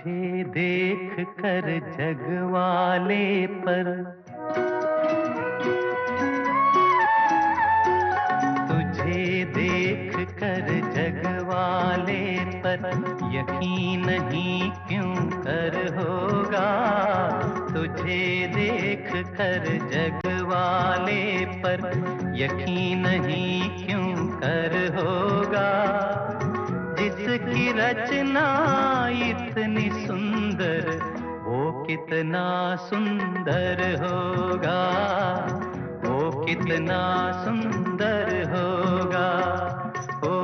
तुझे देख कर जग वाले पर, तुझे देख कर जग वाले पर यकीन नहीं क्यों कर होगा। तुझे देख कर जग वाले पर यकीन नहीं क्यों कर होगा। जिसकी रचना इतनी सुंदर, वो कितना सुंदर होगा, वो कितना सुंदर होगा। ओ,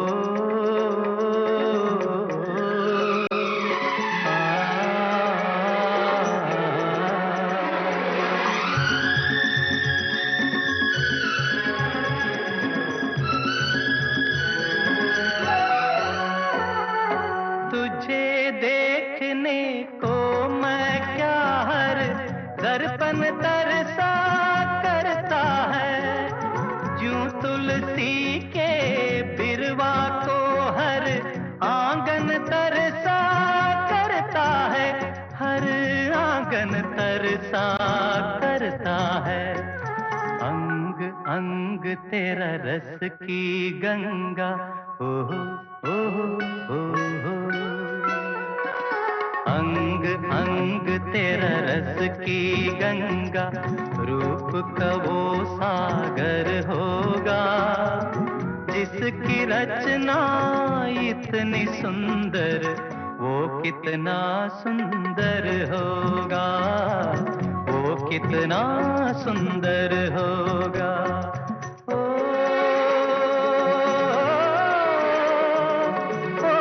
तुझे देखने को मैं क्या हर दर्पण तरसा करता है। ज्यों तुलसी के बिरवा को हर आंगन तरसा करता है, हर आंगन तरसा करता है। अंग अंग तेरा रस की गंगा, ओहो ओहो ओहो। अंग अंग तेरा रस की गंगा, रूप का वो सागर होगा। जिसकी रचना इतनी सुंदर, वो कितना सुंदर होगा, वो कितना सुंदर होगा। ओ, ओ,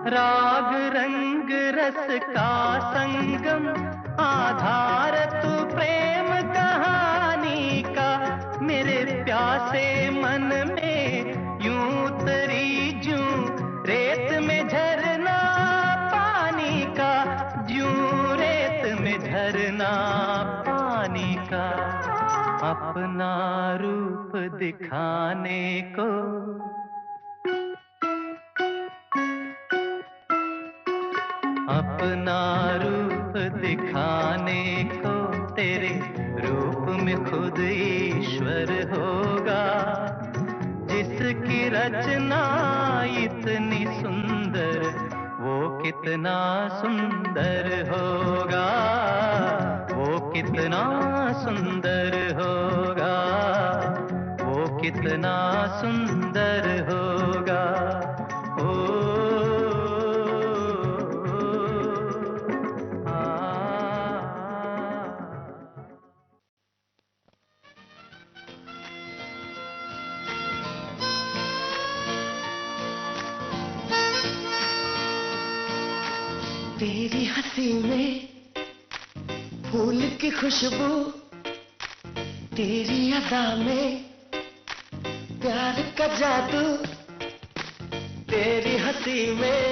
राग रंग रस का संगम, आधार तू प्रेम कहानी का। मेरे प्यासे मन में यूं उतरी जूं रेत में झरना पानी का, जूं रेत में झरना पानी का। अपना रूप दिखाने को, अपना रूप दिखाने को, तेरे रूप में खुद ईश्वर होगा। जिसकी रचना इतनी सुंदर, वो कितना सुंदर होगा, वो कितना सुंदर होगा, वो कितना सुंदर होगा। ओ, तेरी हंसी में फूल की खुशबू, तेरी अदा में प्यार का जादू। तेरी हंसी में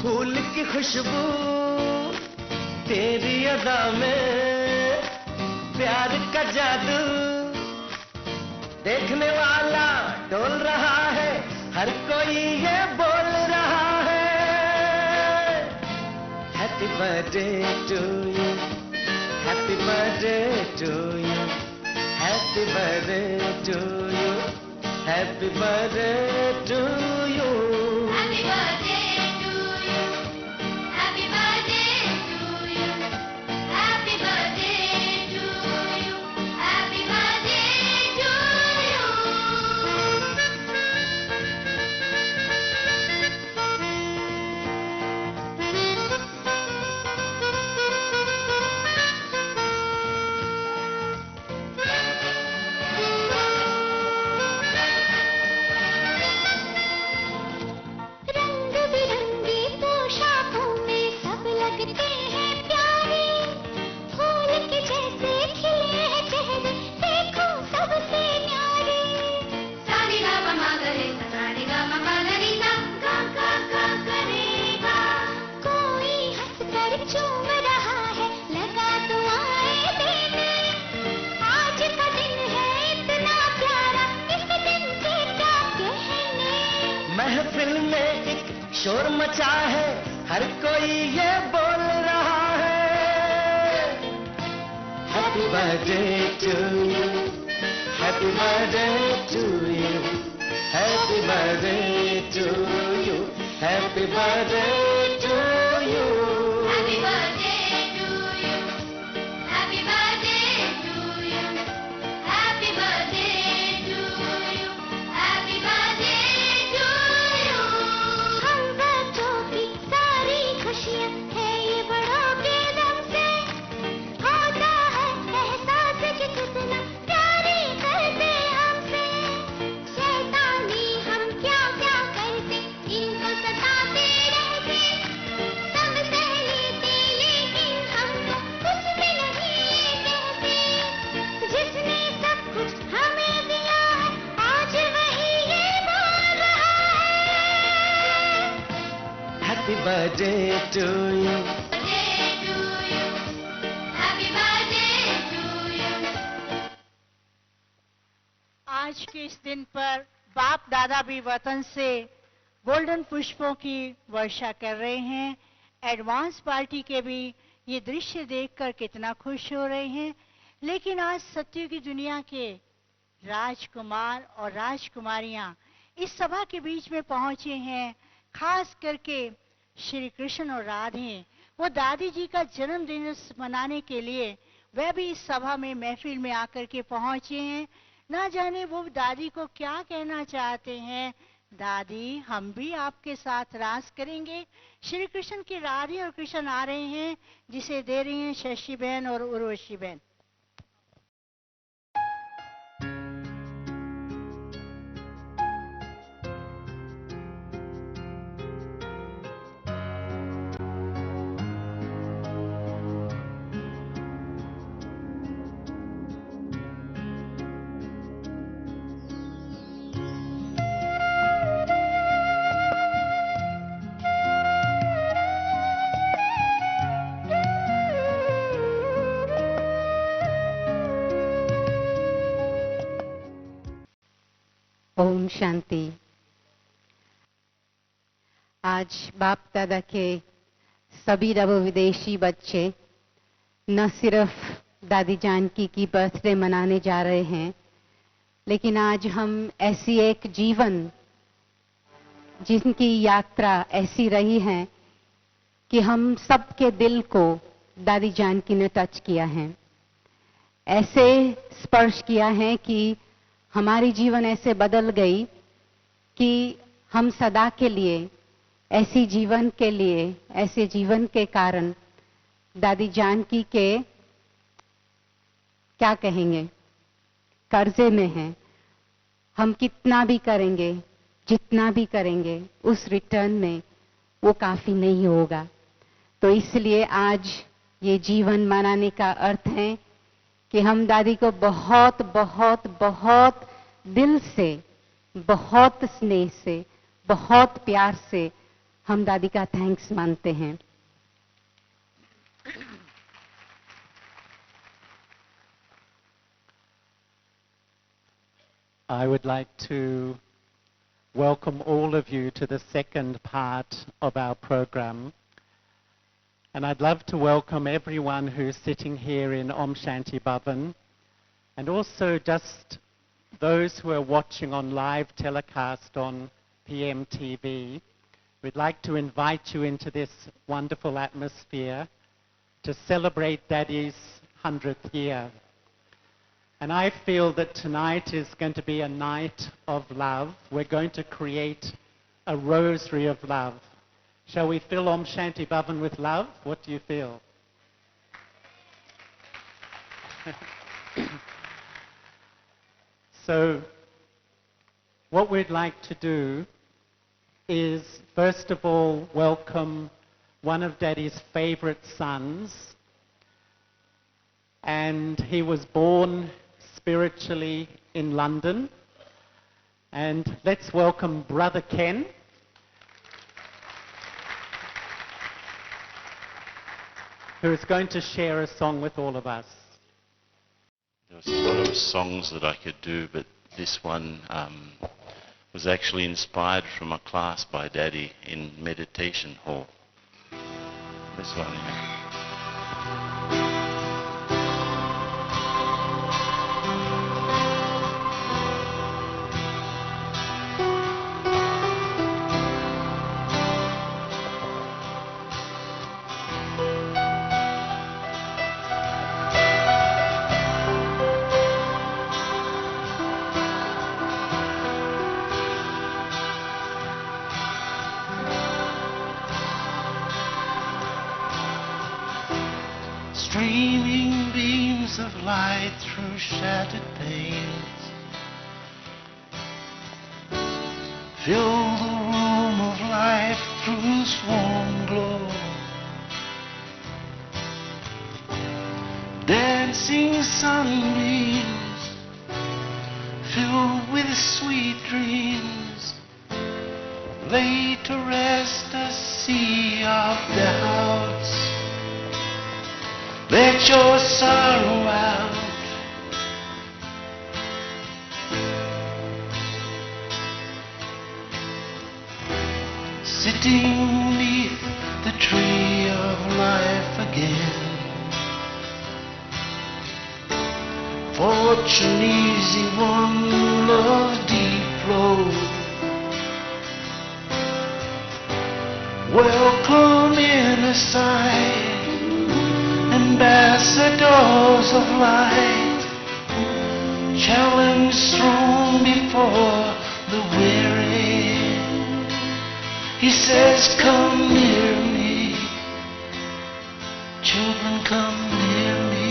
फूल की खुशबू, तेरी अदा में प्यार का जादू। देखने वाला डोल रहा है, हर कोई ये बोल रहा है। Happy birthday to you, happy birthday to you, happy birthday to you, happy birthday to you. Happy birthday to you, happy birthday to you, happy birthday to you, happy birthday to you. महफिल में एक शोर मचा है, हर कोई ये बोल रहा है, happy birthday to you, happy birthday to you, happy birthday to you, happy birthday to you. Happy birthday to you. Happy birthday to you. Happy birthday to you. Happy birthday to you. हम बच्चों की सारी खुशियाँ हैं ये बड़ों के दम से, होता है एहसास कि कितना प्यारी करते हमसे, शैतानी हम क्या क्या करते, इनको सताते रहते, सब सह लेते लेकिन हमको कुछ भी नहीं कहते, जिसने सब कुछ हमें दिया है आज वही ये बोल रहा है, happy birthday to you. birthday to you. Happy birthday to you. आज के इस दिन पर बाप दादा भी वतन से गोल्डन पुष्पों की वर्षा कर रहे हैं। एडवांस पार्टी के भी ये दृश्य देखकर कितना खुश हो रहे हैं। लेकिन आज सत्य की दुनिया के राजकुमार और राजकुमारियां इस सभा के बीच में पहुंचे हैं, खास करके श्री कृष्ण और राधे। वो दादी जी का जन्मदिन मनाने के लिए वह भी इस सभा में महफिल में आकर के पहुंचे हैं। ना जाने वो दादी को क्या कहना चाहते हैं। दादी, हम भी आपके साथ रास करेंगे। श्री कृष्ण की राधे और कृष्ण आ रहे हैं, जिसे दे रही हैं शशि बहन और उर्वशी बहन। ओम शांति। आज बाप दादा के सभी रव विदेशी बच्चे न सिर्फ दादी जानकी की बर्थडे मनाने जा रहे हैं, लेकिन आज हम ऐसी एक जीवन जिनकी यात्रा ऐसी रही है कि हम सबके दिल को दादी जानकी ने टच किया है, ऐसे स्पर्श किया है कि हमारी जीवन ऐसे बदल गई कि हम सदा के लिए ऐसे जीवन के कारण दादी जानकी के क्या कहेंगे, कर्जे में हैं। हम कितना भी करेंगे, जितना भी करेंगे, उस रिटर्न में वो काफी नहीं होगा। तो इसलिए आज ये जीवन मनाने का अर्थ है कि हम दादी को बहुत बहुत बहुत दिल से, बहुत स्नेह से, बहुत प्यार से हम दादी का थैंक्स मानते हैं। I would like to welcome all of you to the second part of our program. And I'd love to welcome everyone who's sitting here in Om Shanti Bhavan, and also just those who are watching on live telecast on PMTV. We'd like to invite you into this wonderful atmosphere to celebrate Daddy's 100th year. And I feel that tonight is going to be a night of love. We're going to create a rosary of love. Shall we fill Om Shanti Bhavan with love? What do you feel? So, what we'd like to do is, first of all, welcome one of Daddy's favorite sons. And he was born spiritually in London. And let's welcome Brother Ken. Who is going to share a song with all of us. There's a lot of songs that I could do, but this one was actually inspired from a class by Daddy in meditation hall. This one here. Streaming beams of light through shattered panes fill the room of life through swarm glow. Dancing sunbeams filled with sweet dreams lay to rest a sea of doubts. Let your sorrow out. Sitting neath the tree of life again, fortune easy one, love deep flow. Welcome inner sight, ambassadors of light, challenge thrown before the weary. He says, come near me, children, come near me.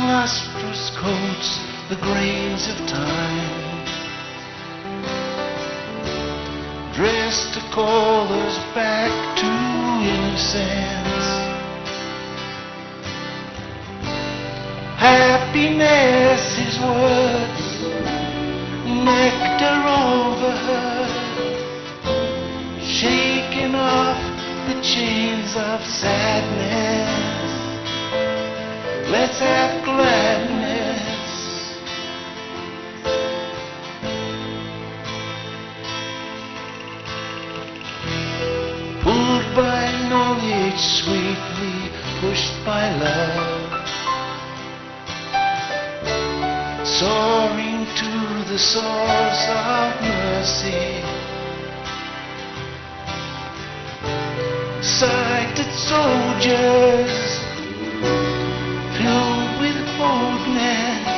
Lustrous coats, the grains of time, dressed to call us back to innocence. Happiness is words, nectar overheard, shaking off the chains of sadness. Let's have gladness. Pulled by knowledge, sweetly pushed by love, soaring to the source of mercy. Sighted soldiers filled with boldness,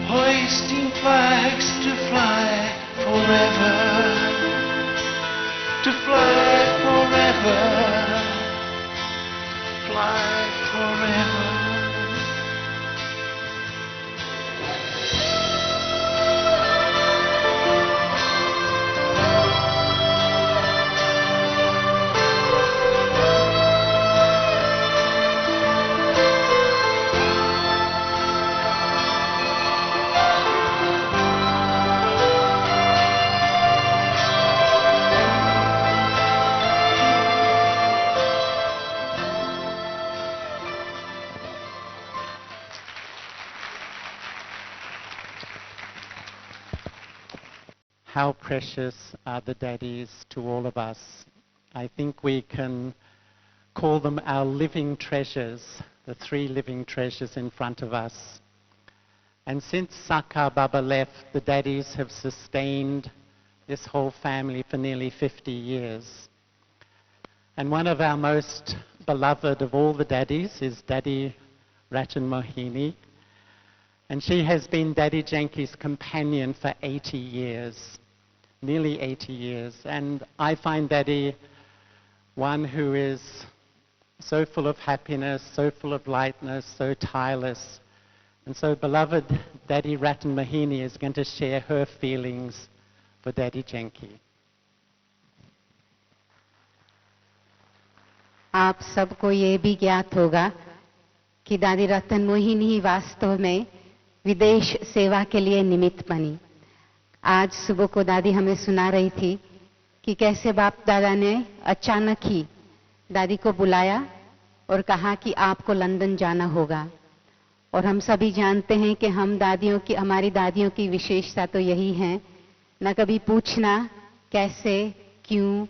hoisting flags to fly forever, to fly forever, fly forever. How precious are the daddies to all of us. I think we can call them our living treasures, the three living treasures in front of us. And since Sakar Baba left, the daddies have sustained this whole family for nearly 50 years. And one of our most beloved of all the daddies is Daddy Ratan Mohini. And she has been Daddy Janki's companion for 80 years, nearly 80 years. And I find Daddy one who is so full of happiness, so full of lightness, so tireless. And so beloved Daddy Ratan Mohini is going to share her feelings for Daddy Janki. आप सबको ये भी ज्ञात होगा कि दादी रतन मोहिनी ही वास्तव में विदेश सेवा के लिए निमित्त बनी। आज सुबह को दादी हमें सुना रही थी कि कैसे बाप दादा ने अचानक ही दादी को बुलाया और कहा कि आपको लंदन जाना होगा। और हम सभी जानते हैं कि हमारी दादियों की विशेषता तो यही है, न कभी पूछना कैसे क्यों।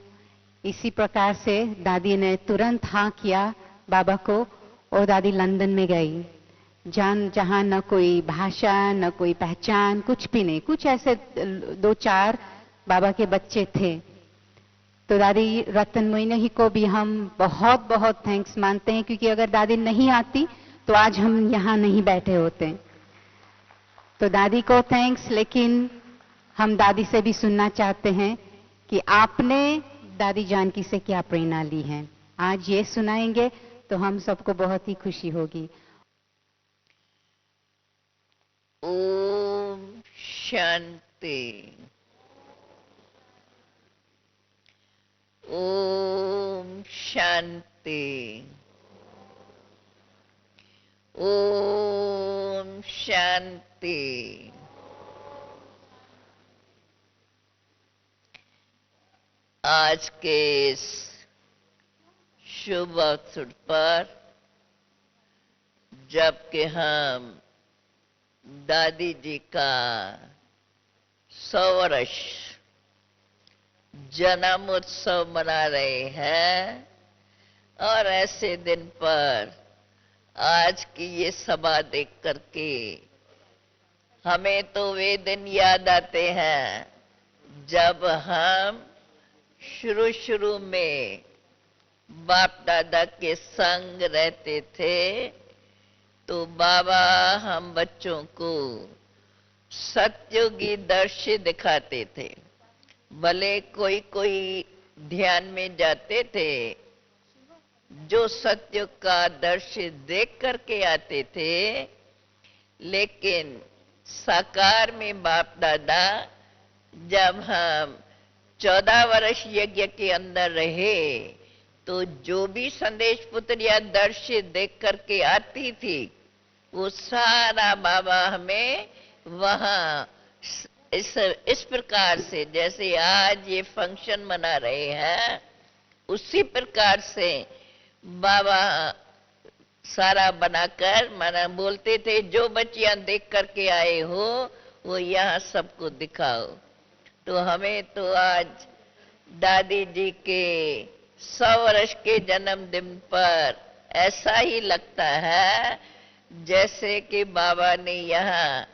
इसी प्रकार से दादी ने तुरंत हाँ किया बाबा को और दादी लंदन में गई, जहां न कोई भाषा न कोई पहचान, कुछ भी नहीं, कुछ ऐसे 2-4 बाबा के बच्चे थे। तो दादी रतन मोहिनी को भी हम बहुत बहुत थैंक्स मानते हैं, क्योंकि अगर दादी नहीं आती तो आज हम यहाँ नहीं बैठे होते। तो दादी को थैंक्स, लेकिन हम दादी से भी सुनना चाहते हैं कि आपने दादी जानकी से क्या प्रेरणा ली है। आज ये सुनाएंगे तो हम सबको बहुत ही खुशी होगी। ओम शांति। ओम शांति। ओम शांति। आज के इस शुभ अवसर पर जबकि हम दादी जी का 100 वर्ष जन्म उत्सव मना रहे हैं, और ऐसे दिन पर आज की ये सभा देख करके हमें तो वे दिन याद आते हैं जब हम शुरू में बाप दादा के संग रहते थे। तो बाबा हम बच्चों को सत्युगी दृश्य दिखाते थे। भले कोई कोई ध्यान में जाते थे जो सत्य का दृश्य देख करके आते थे, लेकिन साकार में बाप दादा जब हम 14 वर्ष यज्ञ के अंदर रहे तो जो भी संदेश पुत्रिया दृश्य देख करके आती थी वो सारा बाबा हमें वहां इस प्रकार से, जैसे आज ये फंक्शन मना रहे हैं उसी प्रकार से बाबा सारा बनाकर मना बोलते थे, जो बच्चियां देख करके आए हो वो यहाँ सबको दिखाओ। तो हमें तो आज दादी जी के 100 वर्ष के जन्मदिन पर ऐसा ही लगता है जैसे कि बाबा ने यहाँ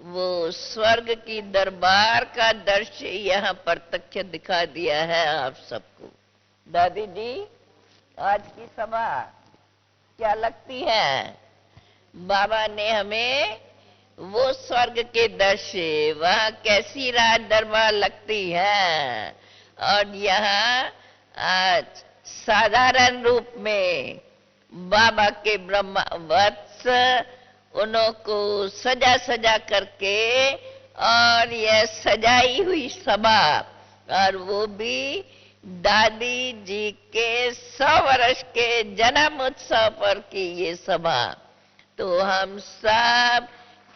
वो स्वर्ग की दरबार का दृश्य यहाँ प्रत्यक्ष दिखा दिया है आप सबको। दादी जी आज की सभा क्या लगती है? बाबा ने हमें वो स्वर्ग के दृश्य, वहाँ कैसी राज दरबार लगती है, और यहाँ आज साधारण रूप में बाबा के ब्रह्मा वत्स उन्हों को सजा सजा करके, और यह सजाई हुई सभा, और वो भी दादी जी के 100 वर्ष के जन्म उत्सव पर की ये सभा। तो हम सब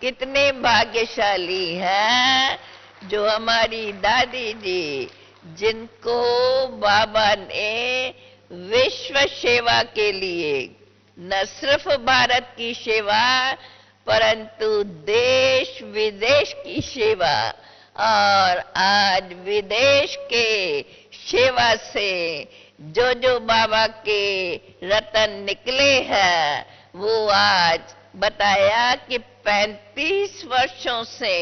कितने भाग्यशाली हैं जो हमारी दादी जी, जिनको बाबा ने विश्व सेवा के लिए न सिर्फ भारत की सेवा परंतु देश विदेश की सेवा, और आज विदेश के सेवा से जो बाबा के रतन निकले हैं वो आज बताया कि 35 वर्षों से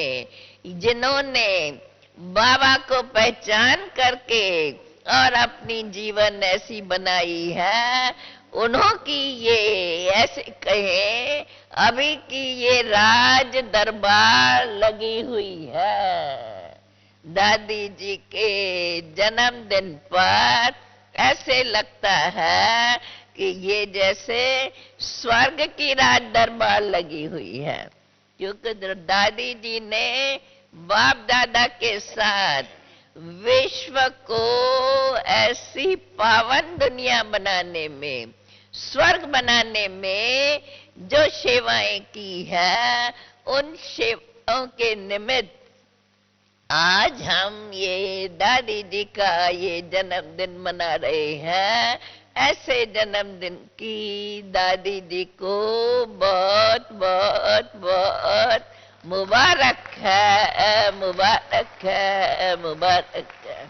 जिन्होंने बाबा को पहचान करके और अपनी जीवन ऐसी बनाई है, उन्हों की ये ऐसे कहे अभी की ये राज दरबार लगी हुई है। दादी जी के जन्मदिन पर ऐसे लगता है कि ये जैसे स्वर्ग की राज दरबार लगी हुई है, क्योंकि दादी जी ने बाप दादा के साथ विश्व को ऐसी पावन दुनिया बनाने में, स्वर्ग बनाने में जो सेवाएं की है, उन सेवाओं के निमित्त आज हम ये दादी जी का ये जन्मदिन मना रहे हैं। ऐसे जन्मदिन की दादी जी को बहुत बहुत बहुत मुबारक है, मुबारक है, मुबारक है।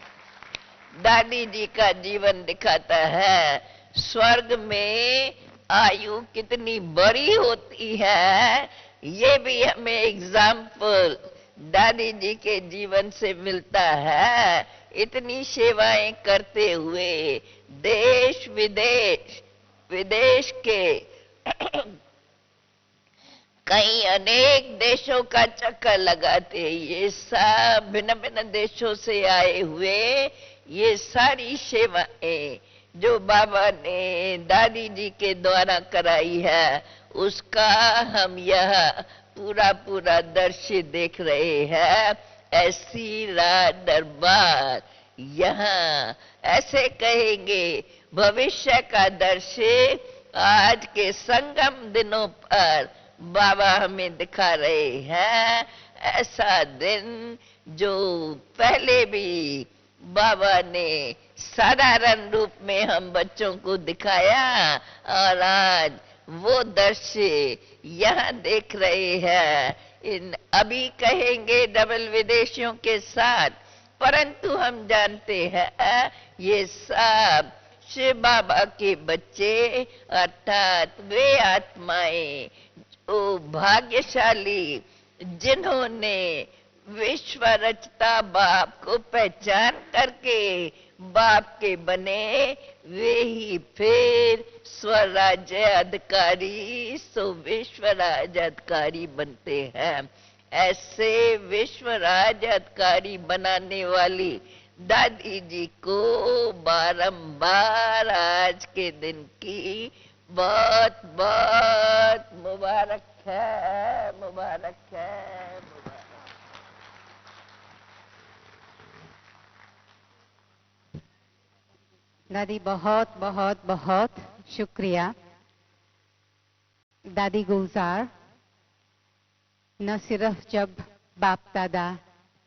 दादी जी का जीवन दिखाता है स्वर्ग में आयु कितनी बड़ी होती है। ये भी हमें एग्जाम्पल दादी जी के जीवन से मिलता है। इतनी सेवाएं करते हुए देश विदेश के कई अनेक देशों का चक्कर लगाते, ये सब भिन्न भिन्न देशों से आए हुए ये सारी सेवाएं जो बाबा ने दादी जी के द्वारा कराई है, उसका हम यह पूरा दृश्य देख रहे हैं। ऐसी राज दरबार, यहाँ ऐसे कहेंगे भविष्य का दृश्य आज के संगम दिनों पर बाबा हमें दिखा रहे हैं। ऐसा दिन जो पहले भी बाबा ने साधारण रूप में हम बच्चों को दिखाया, और आज वो दृश्य यहाँ देख रहे हैं। इन अभी कहेंगे डबल विदेशियों के साथ, परंतु हम जानते हैं ये सब शिव बाबा के बच्चे, अर्थात वे आत्माएं जो भाग्यशाली, जिन्होंने विश्व रचता बाप को पहचान करके बाप के बने, वे ही फिर स्वराज्य अधिकारी, सो विश्व राज्य अधिकारी बनते हैं। ऐसे विश्व राज्य अधिकारी बनाने वाली दादी जी को बारंबार आज के दिन की बहुत बहुत मुबारक है, मुबारक है, मुबारक। दादी बहुत बहुत बहुत शुक्रिया। दादी गुलजार न सिर्फ जब बाप दादा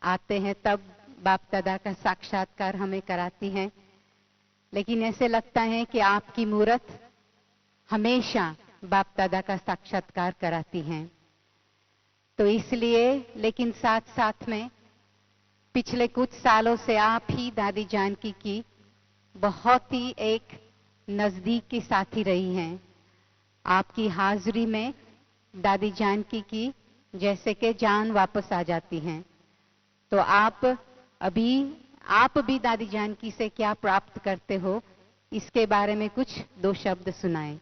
आते हैं तब बाप दादा का साक्षात्कार हमें कराती हैं, लेकिन ऐसे लगता है कि आपकी मूर्त हमेशा बाप दादा का साक्षात्कार कराती हैं। तो इसलिए, लेकिन साथ साथ में पिछले कुछ सालों से आप ही दादी जानकी की बहुत ही एक नजदीक की साथी रही हैं। आपकी हाजिरी में दादी जानकी की जैसे कि जान वापस आ जाती हैं। तो आप भी दादी जानकी से क्या प्राप्त करते हो, इसके बारे में कुछ दो शब्द सुनाएं।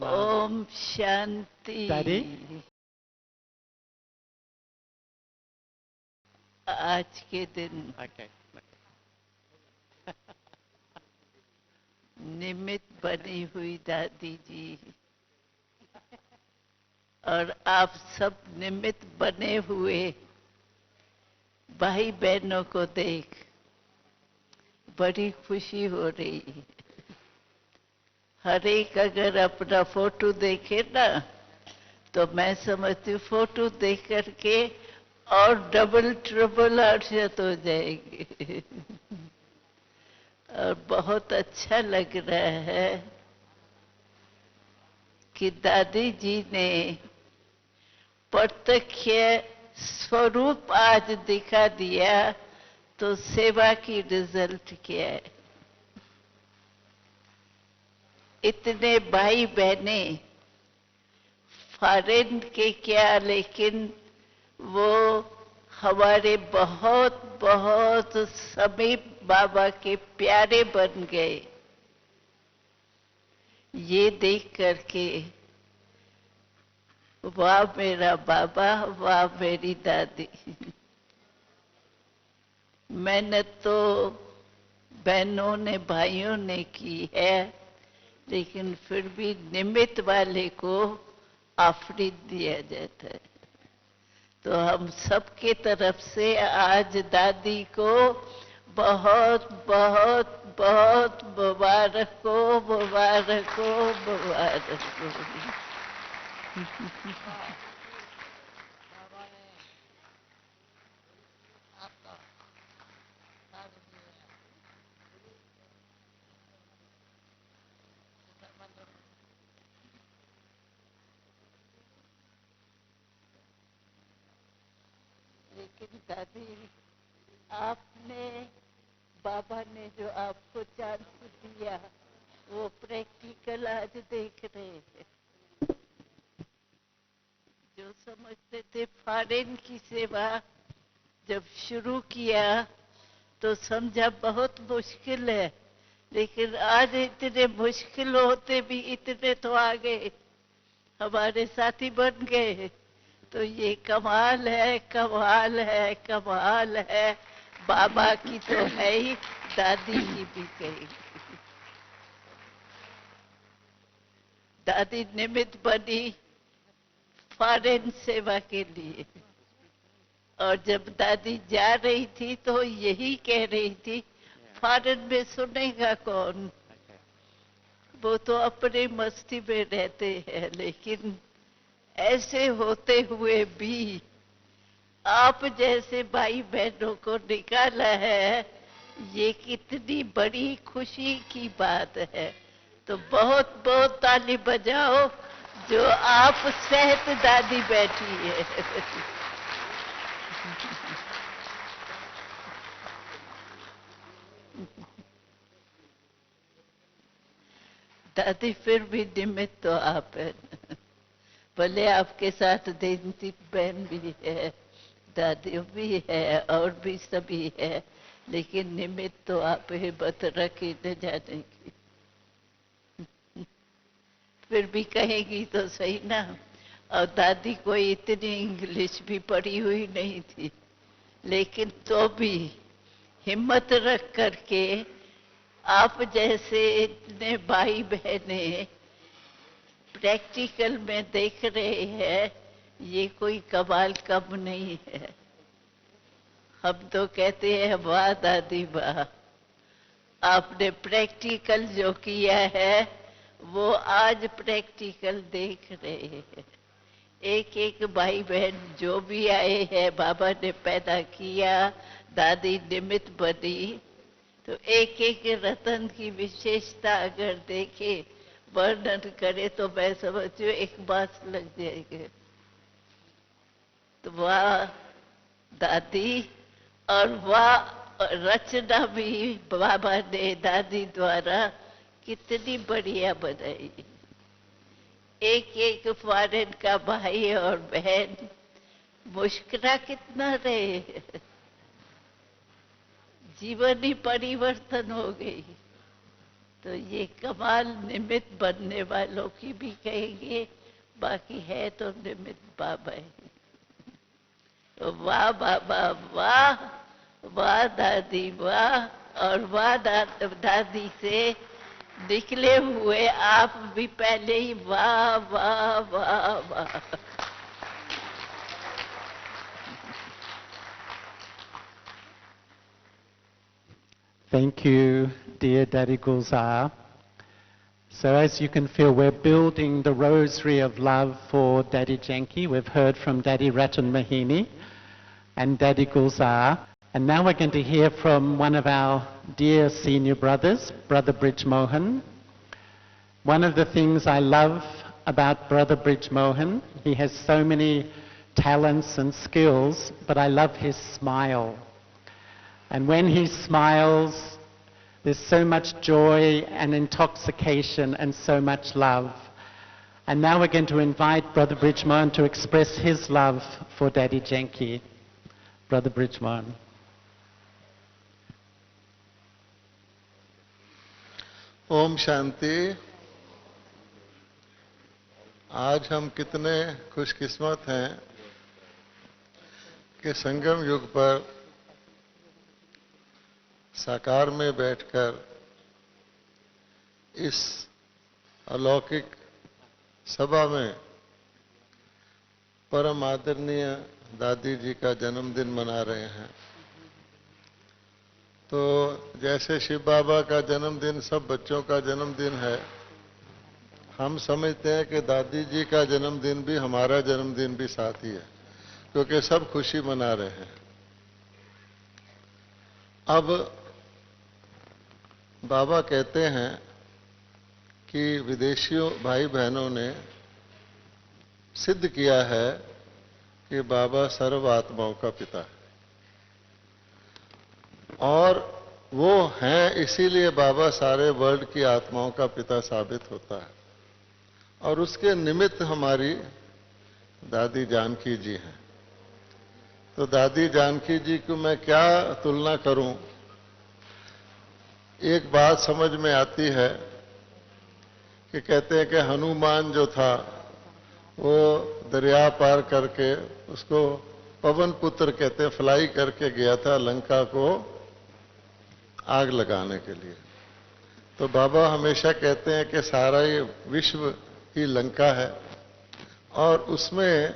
ओम शांति। दादी? आज के दिन Okay. निमित्त बनी हुई दादी जी और आप सब निमित्त बने हुए भाई बहनों को देख बड़ी खुशी हो रही है। हर एक अगर अपना फोटो देखे ना, तो मैं समझती हूँ फोटो देख करके और डबल ट्रिपल हर्षित हो जाएगी। और बहुत अच्छा लग रहा है कि दादी जी ने प्रत्यक्ष स्वरूप आज दिखा दिया, तो सेवा की रिजल्ट क्या है। इतने भाई बहने फॉरेन के क्या, लेकिन वो हमारे बहुत बहुत समीप बाबा के प्यारे बन गए। ये देख करके वाह मेरा बाबा, वाह मेरी दादी। मेहनत तो बहनों ने भाइयों ने की है, लेकिन फिर भी निमित्त वाले को आफरीत दिया जाता है। तो हम सबके तरफ से आज दादी को बहुत बहुत बहुत मुबारक हो, मुबारक हो, मुबारक हो। लेकिन दादी, आपने, बाबा ने जो आपको चांस दिया वो प्रैक्टिकल आज देख रहे हैं। जो समझते थे फॉरेन की सेवा जब शुरू किया तो समझा बहुत मुश्किल है, लेकिन आज इतने मुश्किल होते भी इतने तो आ गए, हमारे साथी बन गए। तो ये कमाल है, कमाल है, कमाल है। बाबा की तो है ही, दादी की भी कही। दादी निमित्त बनी फॉरेन सेवा के लिए, और जब दादी जा रही थी तो यही कह रही थी, फॉरेन में सुनेगा कौन, वो तो अपने मस्ती में रहते हैं। लेकिन ऐसे होते हुए भी आप जैसे भाई बहनों को निकाला है, ये कितनी बड़ी खुशी की बात है। तो बहुत बहुत ताली बजाओ जो आप सहित दादी बैठी है। दादी फिर भी निमित्त तो आप है। भले आपके साथ देंती बहन भी है, दादी भी है और भी सभी है, लेकिन निमित्त तो आप ही बत रखी न जाने की। फिर भी कहेगी तो सही ना। और दादी कोई इतनी इंग्लिश भी पढ़ी हुई नहीं थी, लेकिन तो भी हिम्मत रख करके आप जैसे इतने भाई बहने प्रैक्टिकल में देख रहे हैं, ये कोई कमाल कम नहीं है। हम तो कहते हैं वाह दादी वाह, आपने प्रैक्टिकल जो किया है वो आज प्रैक्टिकल देख रहे हैं। एक एक भाई बहन जो भी आए हैं, बाबा ने पैदा किया, दादी निमित्त बनी। तो एक एक रतन की विशेषता अगर देखे, वर्णन करे तो मैं समझू एक मास लग जाएगा। तो वाह दादी, और वाह रचना भी बाबा ने दादी द्वारा कितनी बढ़िया बनाई। एक एक फॉरेन का भाई और बहन मुस्कुरा कितना रहे, जीवन ही परिवर्तन हो गई। तो ये कमाल निमित्त बनने वालों की भी कहेंगे, बाकी है तो निमित्त बाबा है। तो वाह बाबा वाह, वाह दादी वाह, और वाह दादी से निकले हुए आप भी पहले ही वाह वाह वाह वाह। Thank you, dear Daddy Gulzar. So as you can feel, we're building the rosary of love for Daddy Janki. We've heard from Daddy Ratan Mahini and Daddy Gulzar. And now we're going to hear from one of our dear senior brothers, Brother Bridge Mohan. One of the things I love about Brother Bridge Mohan, he has so many talents and skills, but I love his smile. And when he smiles, there's so much joy and intoxication and so much love. And now we're going to invite Brother Bridge Mohan to express his love for Daddy Janki. Brother Bridge Mohan. Om Shanti. आज हम कितने खुशकिस्मत हैं कि संगम युग पर साकार में बैठकर इस अलौकिक सभा में परम आदरणीय दादी जी का जन्मदिन मना रहे हैं। तो जैसे शिव बाबा का जन्मदिन सब बच्चों का जन्मदिन है, हम समझते हैं कि दादी जी का जन्मदिन भी हमारा जन्मदिन भी साथ ही है, क्योंकि सब खुशी मना रहे हैं। अब बाबा कहते हैं कि विदेशियों भाई बहनों ने सिद्ध किया है कि बाबा सर्व आत्माओं का पिता है, और वो हैं इसीलिए बाबा सारे वर्ल्ड की आत्माओं का पिता साबित होता है। और उसके निमित्त हमारी दादी जानकी जी हैं। तो दादी जानकी जी को मैं क्या तुलना करूं? एक बात समझ में आती है कि कहते हैं कि हनुमान जो था वो दरिया पार करके, उसको पवन पुत्र कहते हैं, फ्लाई करके गया था लंका को आग लगाने के लिए। तो बाबा हमेशा कहते हैं कि सारा ये विश्व ही लंका है और उसमें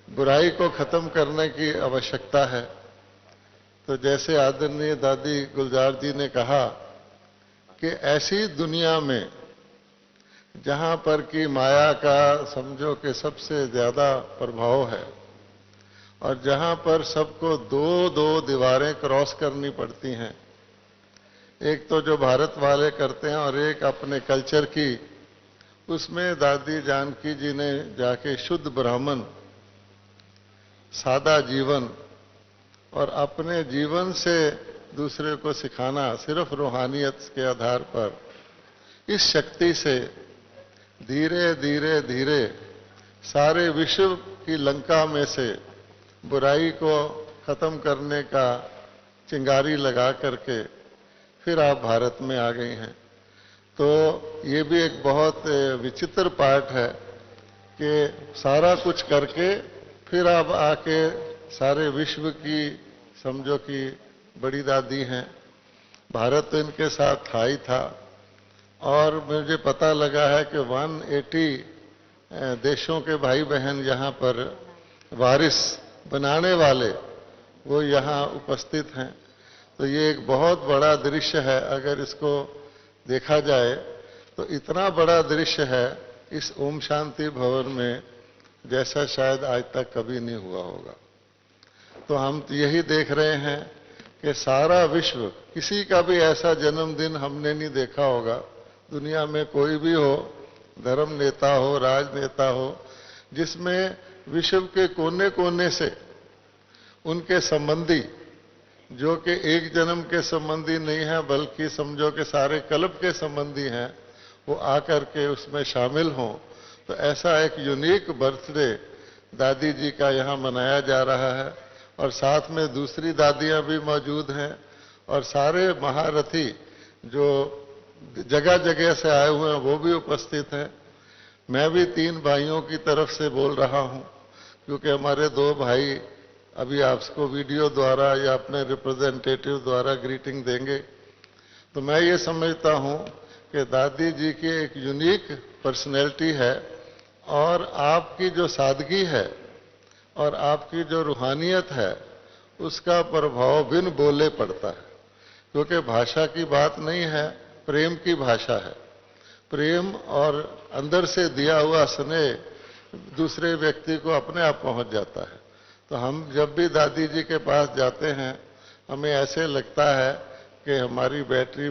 बुराई को खत्म करने की आवश्यकता है। तो जैसे आदरणीय दादी गुलजार जी ने कहा कि ऐसी दुनिया में जहां पर कि माया का समझो कि सबसे ज्यादा प्रभाव है और जहां पर सबको दो दो दीवारें क्रॉस करनी पड़ती हैं, एक तो जो भारत वाले करते हैं और एक अपने कल्चर की, उसमें दादी जानकी जी ने जाके शुद्ध ब्राह्मण, सादा जीवन और अपने जीवन से दूसरे को सिखाना सिर्फ रूहानियत के आधार पर, इस शक्ति से धीरे धीरे धीरे सारे विश्व की लंका में से बुराई को खत्म करने का चिंगारी लगा करके फिर आप भारत में आ गई हैं। तो ये भी एक बहुत विचित्र पार्ट है कि सारा कुछ करके फिर आप आके सारे विश्व की समझो कि बड़ी दादी हैं। भारत तो इनके साथ था ही था और मुझे पता लगा है कि 180 देशों के भाई बहन यहाँ पर वारिस बनाने वाले वो यहाँ उपस्थित हैं। तो ये एक बहुत बड़ा दृश्य है। अगर इसको देखा जाए तो इतना बड़ा दृश्य है इस ओम शांति भवन में जैसा शायद आज तक कभी नहीं हुआ होगा। तो हम यही देख रहे हैं कि सारा विश्व, किसी का भी ऐसा जन्मदिन हमने नहीं देखा होगा दुनिया में, कोई भी हो, धर्म नेता हो, राजनेता हो, जिसमें विश्व के कोने कोने से उनके संबंधी, जो कि एक जन्म के संबंधी नहीं है बल्कि समझो कि सारे कल्प के संबंधी हैं, वो आकर के उसमें शामिल हों। तो ऐसा एक यूनिक बर्थडे दादी जी का यहाँ मनाया जा रहा है और साथ में दूसरी दादियाँ भी मौजूद हैं और सारे महारथी जो जगह जगह से आए हुए हैं वो भी उपस्थित हैं। मैं भी 3 भाइयों की तरफ से बोल रहा हूँ क्योंकि हमारे 2 भाई अभी आपको वीडियो द्वारा या अपने रिप्रेजेंटेटिव द्वारा ग्रीटिंग देंगे। तो मैं ये समझता हूँ कि दादी जी की एक यूनिक पर्सनैलिटी है और आपकी जो सादगी है और आपकी जो रूहानियत है उसका प्रभाव बिन बोले पड़ता है, क्योंकि भाषा की बात नहीं है, प्रेम की भाषा है। प्रेम और अंदर से दिया हुआ स्नेह दूसरे व्यक्ति को अपने आप पहुंच जाता है। तो हम जब भी दादी जी के पास जाते हैं हमें ऐसे लगता है कि हमारी बैटरी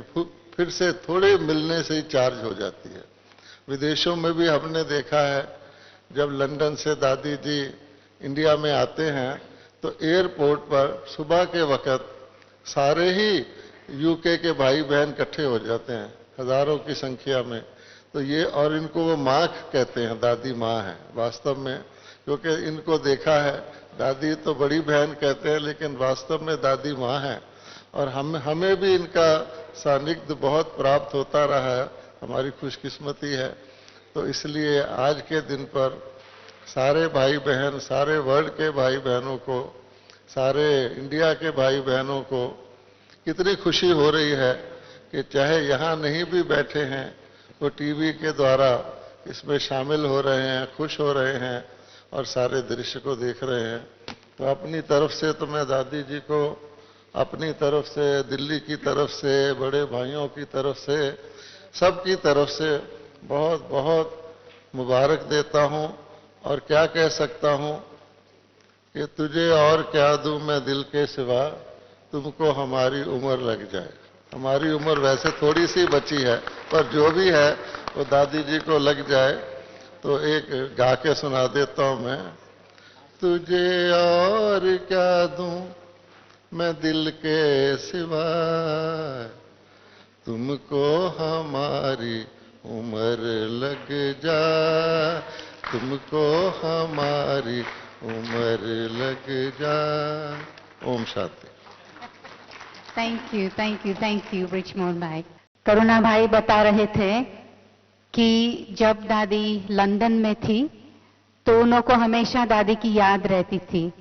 फिर से थोड़े मिलने से ही चार्ज हो जाती है। विदेशों में भी हमने देखा है, जब लंदन से दादी जी इंडिया में आते हैं तो एयरपोर्ट पर सुबह के वक्त सारे ही यूके के भाई बहन इकट्ठे हो जाते हैं हजारों की संख्या में। तो ये, और इनको वो माँ कहते हैं, दादी माँ है वास्तव में, क्योंकि इनको देखा है, दादी तो बड़ी बहन कहते हैं लेकिन वास्तव में दादी माँ है। और हमें भी इनका सानिध्य बहुत प्राप्त होता रहा है, हमारी खुशकिस्मती है। तो इसलिए आज के दिन पर सारे भाई बहन, सारे वर्ल्ड के भाई बहनों को, सारे इंडिया के भाई बहनों को कितनी खुशी हो रही है कि चाहे यहाँ नहीं भी बैठे हैं तो टीवी के द्वारा इसमें शामिल हो रहे हैं, खुश हो रहे हैं और सारे दृश्य को देख रहे हैं। तो अपनी तरफ से तो मैं दादी जी को अपनी तरफ से, दिल्ली की तरफ से, बड़े भाइयों की तरफ से, सबकी तरफ से बहुत बहुत मुबारक देता हूं। और क्या कह सकता हूं कि तुझे और क्या दूं मैं दिल के सिवा, तुमको हमारी उम्र लग जाए। हमारी उम्र वैसे थोड़ी सी बची है, पर जो भी है वो दादी जी को लग जाए। तो एक गा के सुना देता हूं मैं। तुझे और क्या दूं मैं दिल के सिवा, तुमको हमारी उम्र लग जा, तुमको हमारी उम्र लग जा। ओम शांति। थैंक यू ब्रिजमोहन भाई। करुणा भाई बता रहे थे कि जब दादी लंदन में थी तो उनको हमेशा दादी की याद रहती थी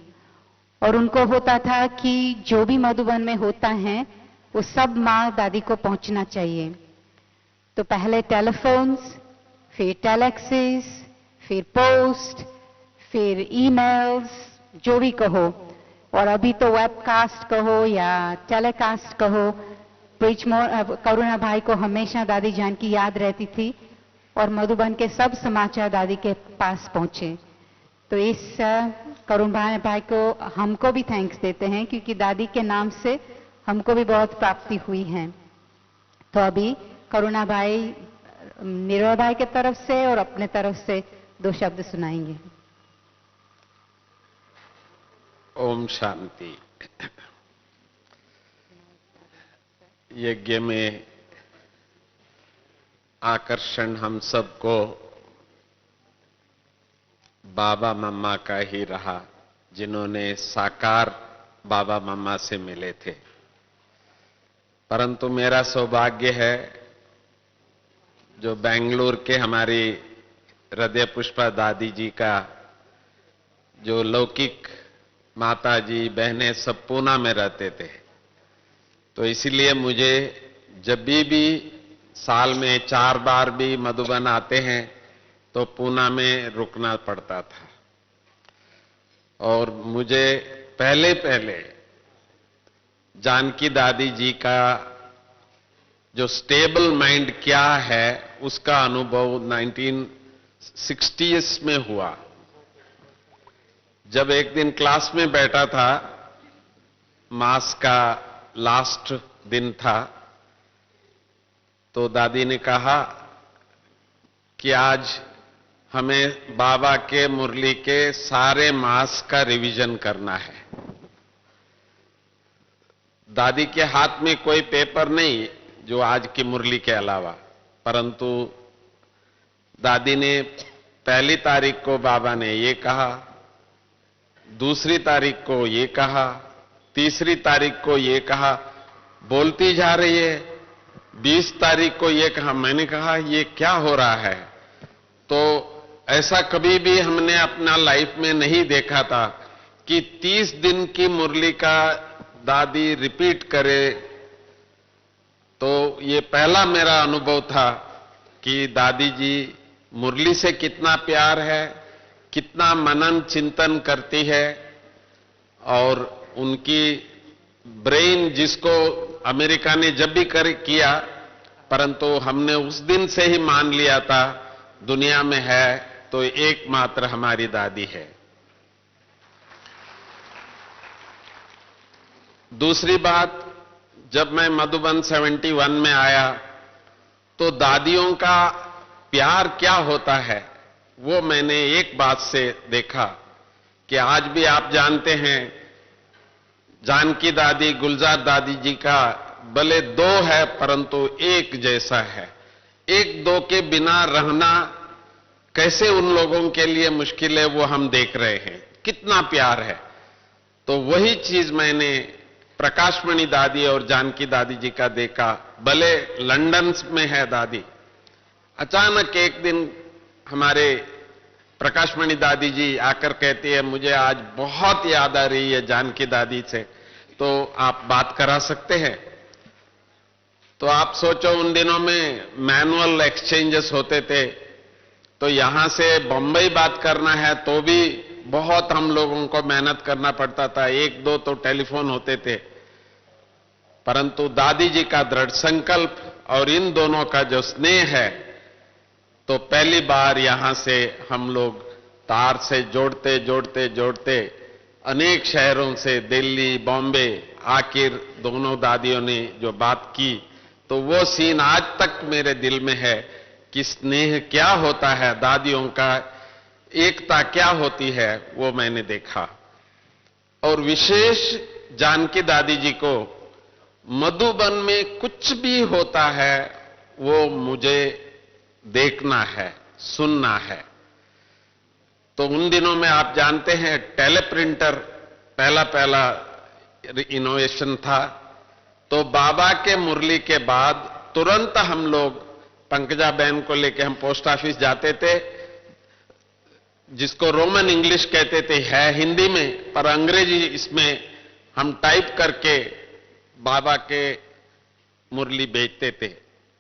और उनको होता था कि जो भी मधुबन में होता है वो सब माँ दादी को पहुंचना चाहिए। तो पहले टेलीफोन्स, फिर टेलेक्सिस, फिर पोस्ट, फिर ईमेल्स, जो भी कहो, और अभी तो वेबकास्ट कहो या टेलीकास्ट कहो। करुणा भाई को हमेशा दादी जान की याद रहती थी और मधुबन के सब समाचार दादी के पास पहुंचे। तो इस करुणा भाई को हमको भी थैंक्स देते हैं क्योंकि दादी के नाम से हमको भी बहुत प्राप्ति हुई है। तो अभी करुणा भाई निर्भय भाई के तरफ से और अपने तरफ से 2 शब्द सुनाएंगे। ओम शांति। यज्ञ में आकर्षण हम सबको बाबा मम्मा का ही रहा, जिन्होंने साकार बाबा मम्मा से मिले थे। परंतु मेरा सौभाग्य है जो बेंगलुरु के हमारी हृदय पुष्पा दादी जी का जो लौकिक माता जी बहनें सब पूना में रहते थे, तो इसलिए मुझे जब भी साल में 4 बार भी मधुबन आते हैं तो पूना में रुकना पड़ता था। और मुझे पहले जानकी दादी जी का जो स्टेबल माइंड क्या है उसका अनुभव 1960s में हुआ। जब एक दिन क्लास में बैठा था, मास का लास्ट दिन था, तो दादी ने कहा कि आज हमें बाबा के मुरली के सारे मास का रिवीजन करना है। दादी के हाथ में कोई पेपर नहीं जो आज की मुरली के अलावा, परंतु दादी ने 1 तारीख को बाबा ने ये कहा, 2 तारीख को ये कहा, 3 तारीख को ये कहा, बोलती जा रही है। 20 तारीख को ये कहा। मैंने कहा ये क्या हो रहा है? तो ऐसा कभी भी हमने अपना लाइफ में नहीं देखा था कि 30 दिन की मुरली का दादी रिपीट करे। तो ये पहला मेरा अनुभव था कि दादी जी मुरली से कितना प्यार है, कितना मनन चिंतन करती है, और उनकी ब्रेन जिसको अमेरिका ने जब भी किया, परंतु हमने उस दिन से ही मान लिया था दुनिया में है तो एकमात्र हमारी दादी है। दूसरी बात, जब मैं मधुबन 71 में आया तो दादियों का प्यार क्या होता है वो मैंने एक बात से देखा कि आज भी आप जानते हैं जानकी दादी, गुलजार दादी जी का भले 2 है परंतु एक जैसा है। 1-2 के बिना रहना कैसे उन लोगों के लिए मुश्किल है वो हम देख रहे हैं, कितना प्यार है। तो वही चीज मैंने प्रकाशमणि दादी और जानकी दादी जी का देखा। भले लंदन में है दादी, अचानक एक दिन हमारे प्रकाशमणि दादी जी आकर कहती है मुझे आज बहुत याद आ रही है जानकी दादी से, तो आप बात करा सकते हैं? तो आप सोचो उन दिनों में मैनुअल एक्सचेंजेस होते थे, तो यहां से बंबई बात करना है तो भी बहुत हम लोगों को मेहनत करना पड़ता था, एक दो तो टेलीफोन होते थे। परंतु दादी जी का दृढ़ संकल्प और इन दोनों का जो स्नेह है, तो पहली बार यहां से हम लोग तार से जोड़ते जोड़ते जोड़ते अनेक शहरों से दिल्ली, बॉम्बे, आखिर दोनों दादियों ने जो बात की, तो वो सीन आज तक मेरे दिल में है कि स्नेह क्या होता है, दादियों का एकता क्या होती है, वो मैंने देखा। और विशेष जानकी दादी जी को मधुबन में कुछ भी होता है वो मुझे देखना है, सुनना है। तो उन दिनों में आप जानते हैं टेलीप्रिंटर पहला इनोवेशन था, तो बाबा के मुरली के बाद तुरंत हम लोग पंकजा बहन को लेके हम पोस्ट ऑफिस जाते थे, जिसको रोमन इंग्लिश कहते थे, है हिंदी में पर अंग्रेजी इसमें हम टाइप करके बाबा के मुरली भेजते थे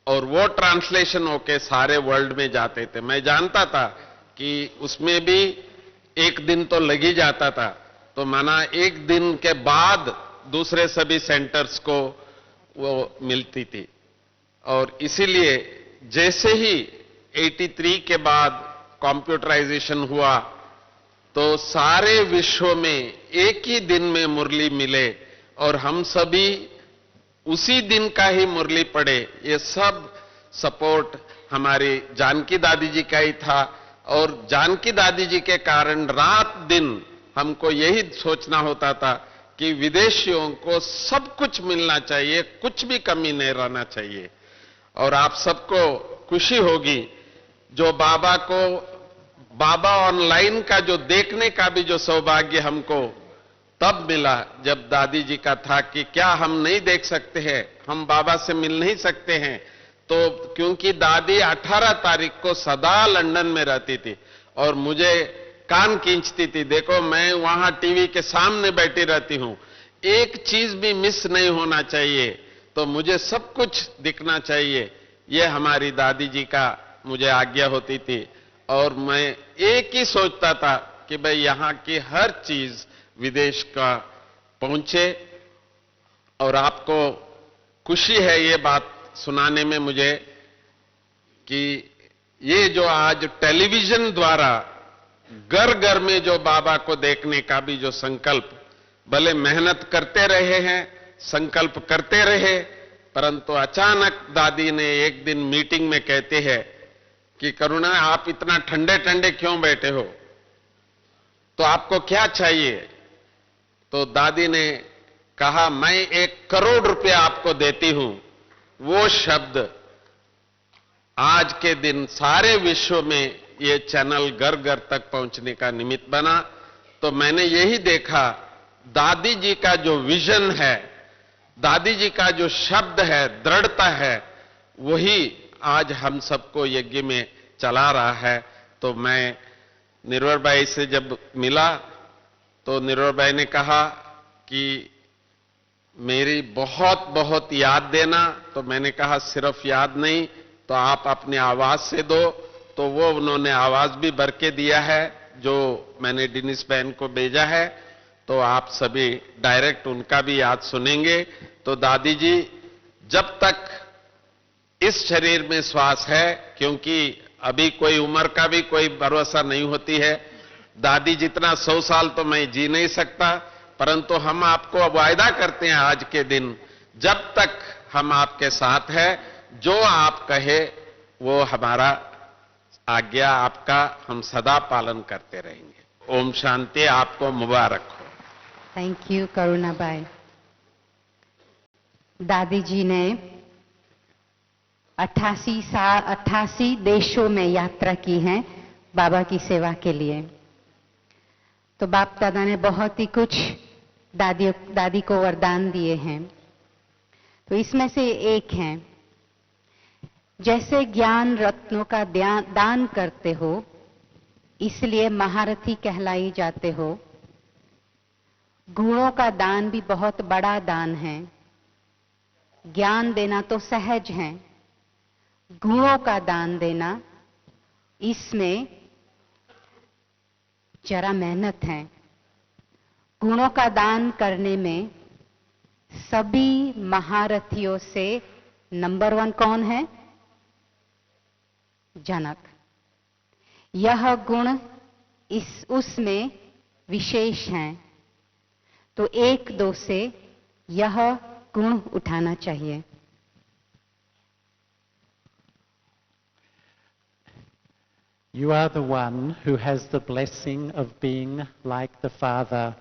और वो ट्रांसलेशन होके सारे वर्ल्ड में जाते थे। मैं जानता था कि उसमें भी एक दिन तो लग ही जाता था, तो माना एक दिन के बाद दूसरे सभी सेंटर्स को वो मिलती थी। और इसीलिए जैसे ही 83 के बाद कंप्यूटराइजेशन हुआ तो सारे विश्व में एक ही दिन में मुरली मिले और हम सभी उसी दिन का ही मुरली पढ़े। ये सब सपोर्ट हमारी जानकी दादी जी का ही था और जानकी दादी जी के कारण रात दिन हमको यही सोचना होता था कि विदेशियों को सब कुछ मिलना चाहिए, कुछ भी कमी नहीं रहना चाहिए। और आप सबको खुशी होगी जो बाबा ऑनलाइन का जो देखने का भी जो सौभाग्य हमको तब मिला जब दादी जी का था कि क्या हम नहीं देख सकते हैं, हम बाबा से मिल नहीं सकते हैं। तो क्योंकि दादी 18 तारीख को सदा लंदन में रहती थी और मुझे कान खींचती थी, देखो मैं वहां टीवी के सामने बैठी रहती हूं, एक चीज भी मिस नहीं होना चाहिए, तो मुझे सब कुछ दिखना चाहिए। ये हमारी दादी जी का मुझे आज्ञा होती थी और मैं एक ही सोचता था कि भाई यहां की हर चीज विदेश का पहुंचे। और आपको खुशी है ये बात सुनाने में मुझे कि ये जो आज टेलीविजन द्वारा घर घर में जो बाबा को देखने का भी जो संकल्प, भले मेहनत करते रहे हैं, संकल्प करते रहे, परंतु अचानक दादी ने एक दिन मीटिंग में कहते हैं कि करुणा आप इतना ठंडे ठंडे क्यों बैठे हो, तो आपको क्या चाहिए। तो दादी ने कहा मैं 1 करोड़ रुपया आपको देती हूं। वो शब्द आज के दिन सारे विश्व में ये चैनल घर घर तक पहुंचने का निमित्त बना। तो मैंने यही देखा दादी जी का जो विजन है, दादी जी का जो शब्द है, दृढ़ता है, वही आज हम सबको यज्ञ में चला रहा है। तो मैं निर्वर भाई से जब मिला तो निर्वर भाई ने कहा कि मेरी बहुत बहुत याद देना। तो मैंने कहा सिर्फ याद नहीं तो आप अपनी आवाज से दो। तो वो उन्होंने आवाज भी भर के दिया है जो मैंने डिनिस बहन को भेजा है, तो आप सभी डायरेक्ट उनका भी याद सुनेंगे। तो दादी जी जब तक इस शरीर में श्वास है, क्योंकि अभी कोई उम्र का भी कोई भरोसा नहीं होती है, दादी जितना 100 साल तो मैं जी नहीं सकता, परंतु हम आपको वायदा करते हैं आज के दिन जब तक हम आपके साथ हैं, जो आप कहे वो हमारा आज्ञा आपका हम सदा पालन करते रहेंगे। ओम शांति, आपको मुबारक हो। Thank you Karuna by. दादी जी ने 88 देशों में यात्रा की है बाबा की सेवा के लिए। तो बाप दादा ने बहुत ही कुछ दादी को वरदान दिए हैं। तो इसमें से एक है, जैसे ज्ञान रत्नों का दान करते हो इसलिए महारथी कहलाई जाते हो, गुणों का दान भी बहुत बड़ा दान है। ज्ञान देना तो सहज है, गुणों का दान देना इसमें जरा मेहनत है। गुणों का दान करने में सभी महारथियों से नंबर 1 कौन है? जनक। यह गुण उसमें विशेष हैं, तो 1-2 से यह गुण उठाना चाहिए। You are the one who has the blessing of being like the Father.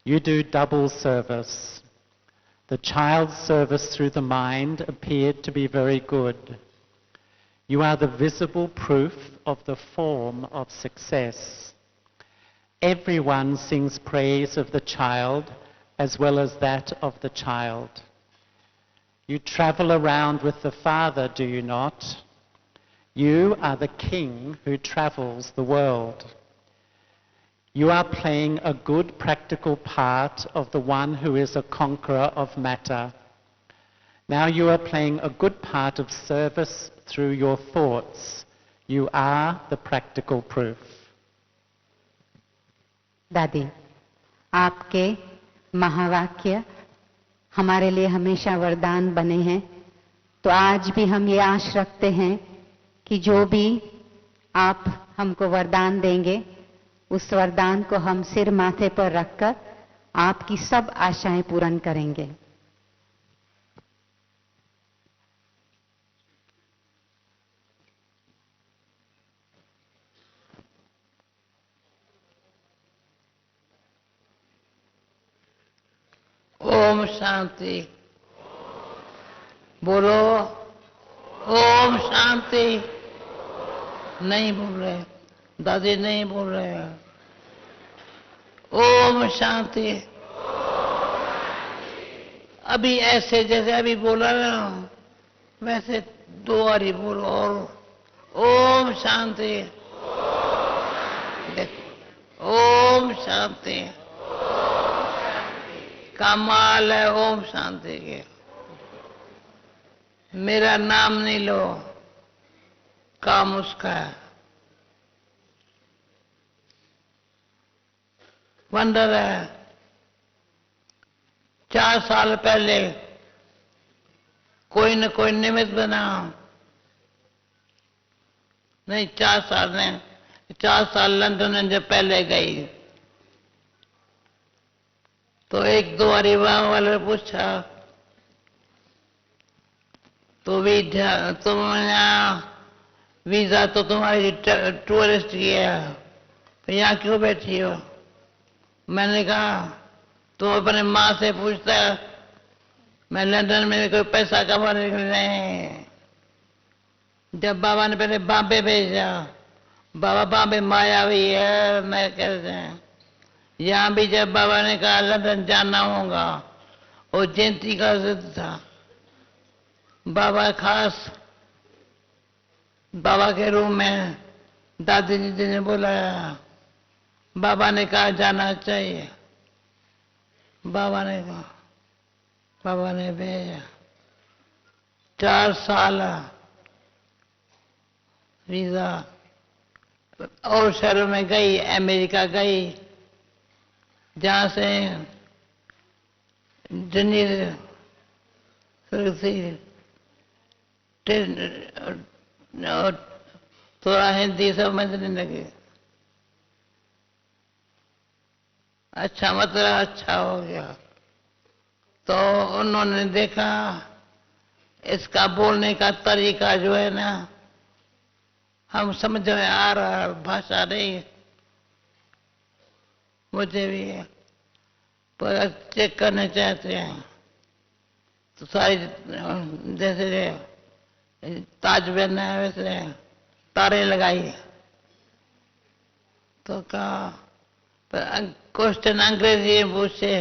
You do double service. The child's service through the mind appeared to be very good. You are the visible proof of the form of success. Everyone sings praise of the child as well as that of the child. You travel around with the Father, do you not? You are the king who travels the world. You are playing a good practical part of the one who is a conqueror of matter. Now you are playing a good part of service through your thoughts. You are the practical proof. दादी, आपके महावाक्य हमारे लिए हमेशा वरदान बने हैं, तो आज भी हम ये आश रखते हैं कि जो भी आप हमको वरदान देंगे, उस वरदान को हम सिर माथे पर रखकर आपकी सब आशाएं पूर्ण करेंगे। ओम शांति। बोलो ओम शांति। नहीं बोल रहे, दादी नहीं बोल रहे हैं। ओम शांति। अभी ऐसे जैसे अभी बोला ना, वैसे 2 बारी बोलो और ओम शांति। देखो ओम शांति। कमाल है ओम शांति के। मेरा नाम नहीं लो, काम उसका है। वंडर है। 4 साल पहले कोई न कोई निमित्त बना, नहीं 4 साल नहीं, 4 साल लंदन में जब पहले गई तो 1-2 बारी वहां वाले पूछा तो वीजा तो तुम्हारी टूरिस्ट की है, तो यहाँ क्यों बैठी हो? मैंने कहा तुम अपने माँ से पूछता, मैं लंदन में कोई पैसा कमाने के लिए नहीं। जब बाबा ने पहले बॉम्बे भेजा, बाबा बॉम्बे मायावी है, मैं कहते हैं यहाँ भी जब बाबा ने कहा लंदन जाना होगा, वो जयंती का जिद था। बाबा खास बाबा के रूम में दादी जी ने बुलाया, बाबा ने कहा जाना चाहिए। बाबा ने कहा, बाबा ने भेजा। 4 साल वीजा और शहरों में गई, अमेरिका गई, जहां से जनीर थोड़ा हिंदी समझने लगे। अच्छा मतलब अच्छा हो गया। तो उन्होंने देखा इसका बोलने का तरीका जो है ना, हम समझ में आ रहा, भाषा नहीं मुझे भी है, पर चेक करने चाहते हैं तो सारी जैसे ताज पहना है वैसे तारे लगाई। तो कहा क्वेश्चन अंग्रेजी में पूछे,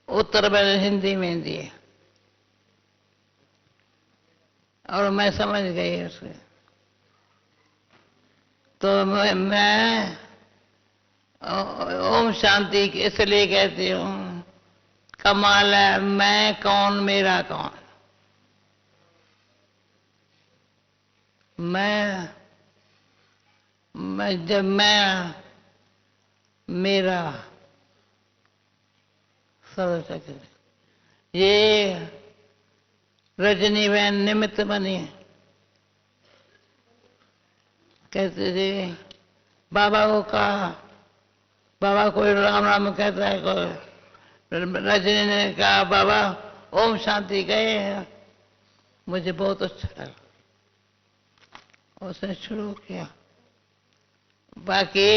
उत्तर मैंने हिंदी में दिए और मैं समझ गई उसके। तो मैं ओम शांति इसलिए कहती हूँ, कमाल है, मैं कौन मेरा कौन। जब मैं मेरा सर्वशक्ति, ये रजनी बहन निमित्त बनी। कहते थे बाबा को कहा, बाबा कोई राम राम कहता है, कोई रजनी ने कहा बाबा ओम शांति गए हैं, मुझे बहुत अच्छा लगा। उसने शुरू किया, बाकी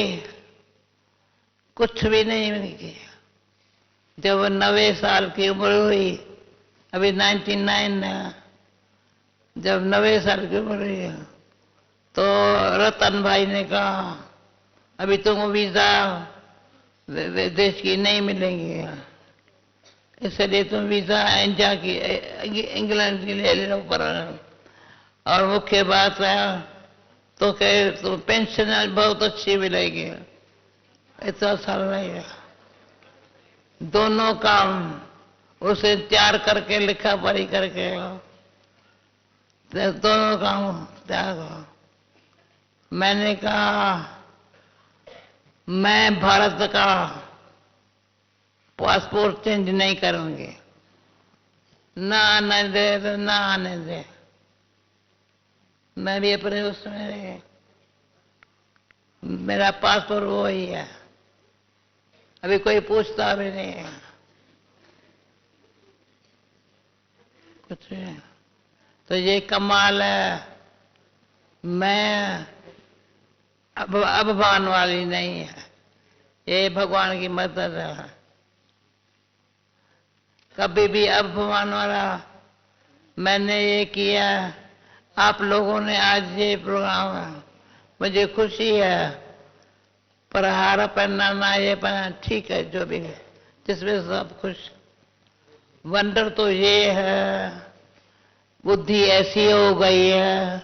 कुछ भी नहीं किया। जब 90 साल की उम्र हुई, अभी 99 है, जब 90 साल की उम्र हुई तो रतन भाई ने कहा अभी तुमको वीजा देश की नहीं मिलेंगी, इसलिए तुम वीजा इंडिया की इंग्लैंड की ले लो। पर और मुख्य बात है तो कहे तो पेंशन बहुत अच्छी मिलेगी, इतना साल रहेगा। दोनों काम उसे तैयार करके लिखा पढ़ी करके दोनों काम तैयार करो। मैंने कहा मैं भारत का पासपोर्ट चेंज नहीं करूंगी, ना आने दे तो ना आने दे। मैं भी अपने उसमें मेरा पासपोर्ट वो ही है, अभी कोई पूछता भी नहीं है कुछ। तो ये कमाल है, मैं अब अभिमान वाली नहीं है, ये भगवान की मदद है। कभी भी अभिमान वाला मैंने ये किया, आप लोगों ने आज ये प्रोग्राम, मुझे खुशी है। पर हार पहनना ना ये पहनना ठीक है, जो भी है जिसमें सब खुश। वंडर तो ये है बुद्धि ऐसी हो गई है,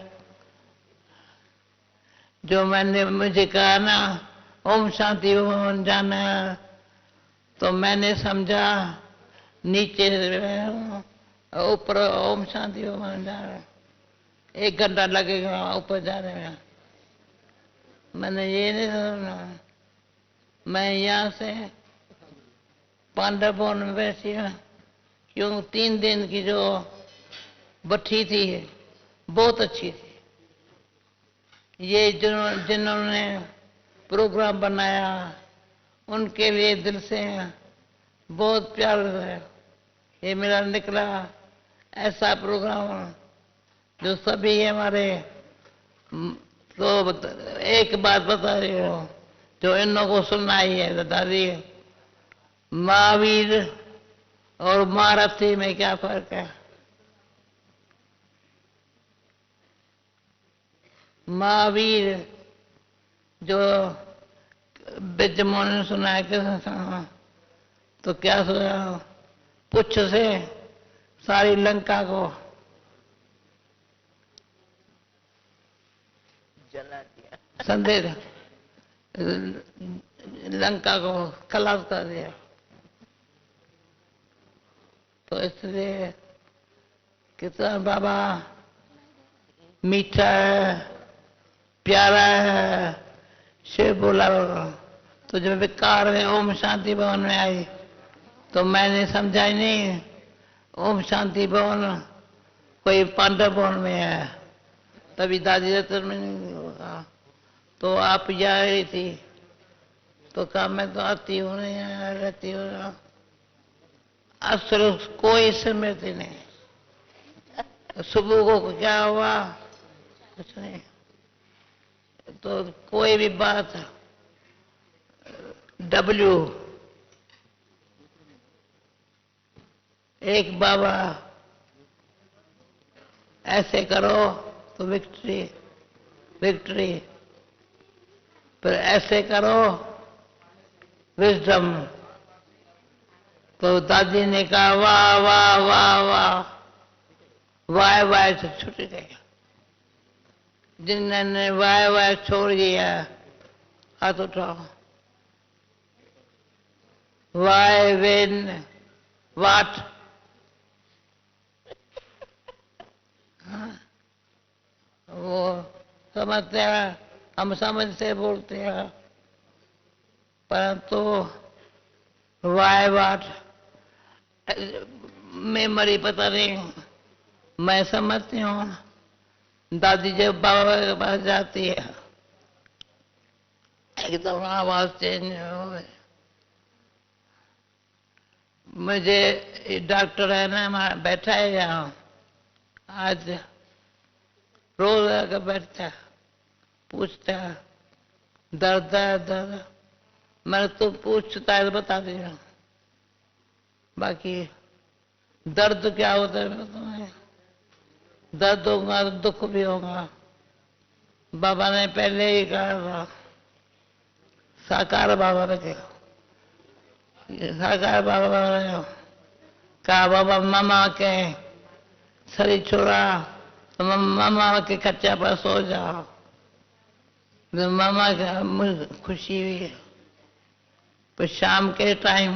जो मैंने मुझे कहा ना ओम शांति भवन जाना है, तो मैंने समझा नीचे ऊपर ओम शांति भवन जा रहा है, 1 घंटा लगेगा ऊपर जाने में। मैंने ये नहीं समझा, मैं यहाँ से पांडव भवन में बैठी हूँ, क्यों 3 दिन की जो बठी थी बहुत अच्छी थी। ये जिन्होंने प्रोग्राम बनाया उनके लिए दिल से बहुत प्यार है। ये मेरा निकला ऐसा प्रोग्राम जो सभी हमारे। तो एक बात बता रही हूँ जो इन लोगों को सुनाई है, बता दी। महावीर और महारथी में क्या फर्क है? महावीर जो बिजमोन ने सुना है कि तो क्या सुना, पुच्छ से सारी लंका को जला दिया, संदेश लंका को खलास कर दिया। तो इसलिए कितना बाबा मीठा है, प्यारा है। शिव बोला तो जब विकार में ओम शांति भवन में आई तो मैंने समझा ही नहीं ओम शांति भवन कोई पांडव भवन में है। तभी दादी रतन में कहा तो आप जा रही थी, तो कहा मैं तो आती हूँ नहीं रहती हूँ। असल कोई स्मृति नहीं। सुबह को क्या हुआ कुछ नहीं। तो कोई भी बात W एक बाबा ऐसे करो तो विक्ट्री विक्ट्री, फिर ऐसे करो विजडम। तो दादी ने कहा वाह वाह वाह वाह, वाह वाह से छूट गए। जिन्होंने वाह वाह छोड़ दिया हाथ उठाओ। वाह विन वाट वो समझते हैं, हम समझते बोलते हैं, परंतु वाय वाट मेमोरी पता नहीं। मैं समझती हूँ दादी जब बाबा के पास जाती है एकदम आवाज चेंज हो गई। मुझे डॉक्टर है ना हमारा बैठा है यहाँ, आज रोज आकर बैठता पूछता दर्द है दर्द। मैंने तो पूछता है तो बता दिया, बाकी दर्द क्या होता है तुम्हें, दर्द होगा तो दुख भी होगा। बाबा ने पहले ही कहा था, साकार बाबा ने कहा, साकार बाबा ने कहा बाबा मामा के शरीर छोड़ा तो मामा के कच्चा पर सो जाओ। तो मामा का मुझे खुशी हुई। पर शाम के टाइम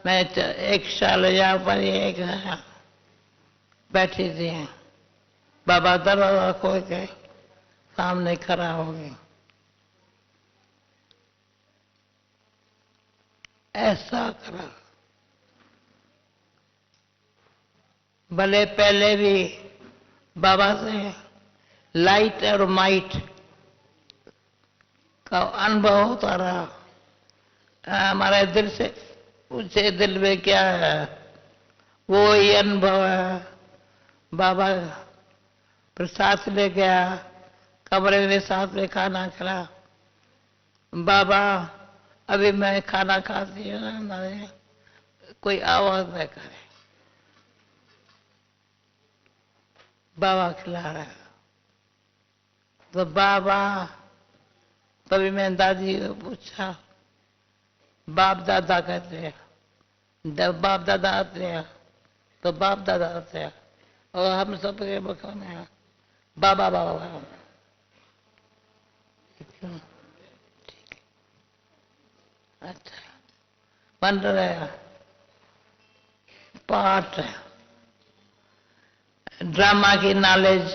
मैं एक साल यहाँ पर एक बैठी थी, बाबा दरवाजा खोल के सामने खड़ा हो गया। ऐसा करा, भले पहले भी बाबा से लाइट और माइट का अनुभव होता रहा। हमारे दिल से पूछे दिल में क्या है, वो ही अनुभव है। बाबा प्रसाद ले गया, कमरे में साथ में खाना खिला। बाबा अभी मैं खाना खाती हूँ ना, कोई आवाज न करे, बाबा खिला रहा है। तो बाबा, तभी मैंने दादी को पूछा, बाप दादा कहते हैं, जब बाप दादा आते हैं तो बाप दादा आते हैं, और हम सब के मुख में बाबा बाबा। ठीक है, अच्छा बन रहा पाठ ड्रामा की नॉलेज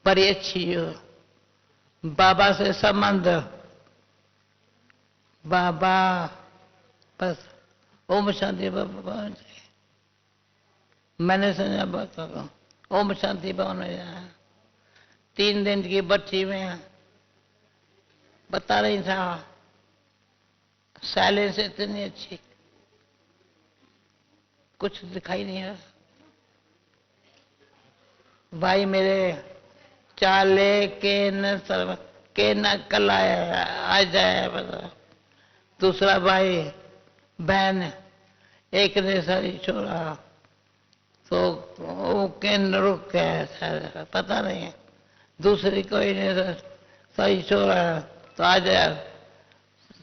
बड़ी अच्छी हो। बाबा से संबंध, बाबा बस ओम शांति बाबा। मैंने समझा बात ओम शांति भवन में जाए, 3 दिन की बच्ची में बता रही था, साइलेंस इतनी अच्छी, कुछ दिखाई नहीं है। भाई मेरे चाले के न सर्व के न कल आ जाए बता। दूसरा भाई बहन एक ने सही छोड़ा तो वो केंद्र रुक गया, पता नहीं है। दूसरी कोई ने सही छोड़ा तो आ जाए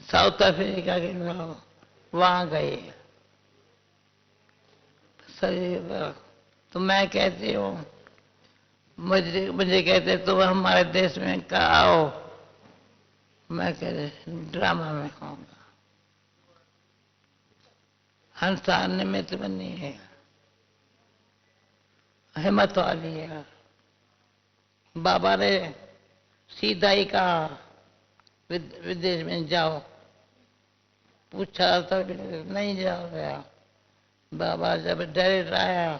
साउथ अफ्रीका के लोग वहां गए। सही तो मैं कहती हूँ, मुझे कहते तुम हमारे देश में का आओ, मैं कहते ड्रामा में आऊंगा। हंसा निमित्त बनी है, हिम्मत वाली है। बाबा ने सीधा ही कहा विदेश में जाओ, पूछा तो नहीं जाओ गया। बाबा जब डायरेक्ट आया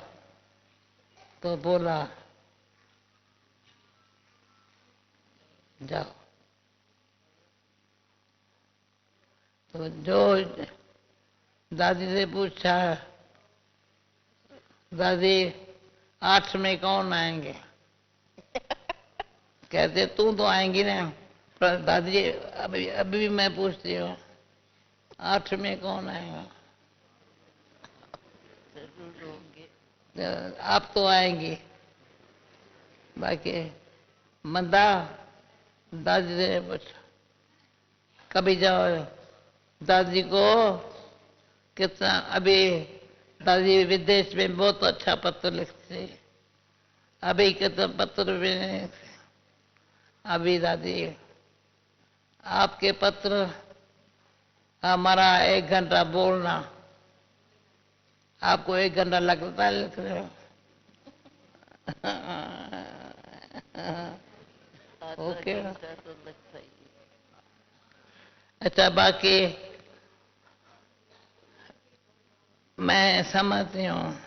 तो बोला जाओ। तो जो दादी से पूछा, दादी 8 में कौन आएंगे? कहते तू तो आएंगी ना, पर दादी अभी भी मैं पूछती हूँ 8 में कौन आएगा? आप तो आएंगी, बाकी मंदा दादी से पूछा। कभी जाओ दादी को कितना, अभी दादी विदेश में बहुत अच्छा पत्र लिखती है, अभी कितना पत्र भी नहीं लिखते। अभी दादी आपके पत्र हमारा 1 घंटा बोलना आपको 1 घंटा लगता है लिख रहे हो। ओके। अच्छा, बाकी मैं समझती हूँ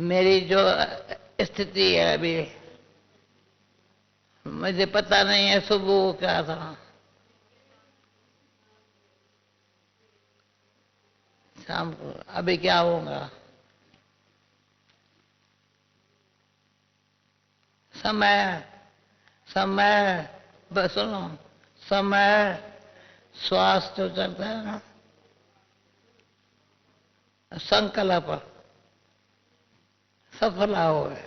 मेरी जो स्थिति है अभी, मुझे पता नहीं है सुबह क्या था, शाम को अभी क्या होगा। समय समय बस सुनो, समय स्वास्थ्य चलता है ना, संकल्प सफल हो गए।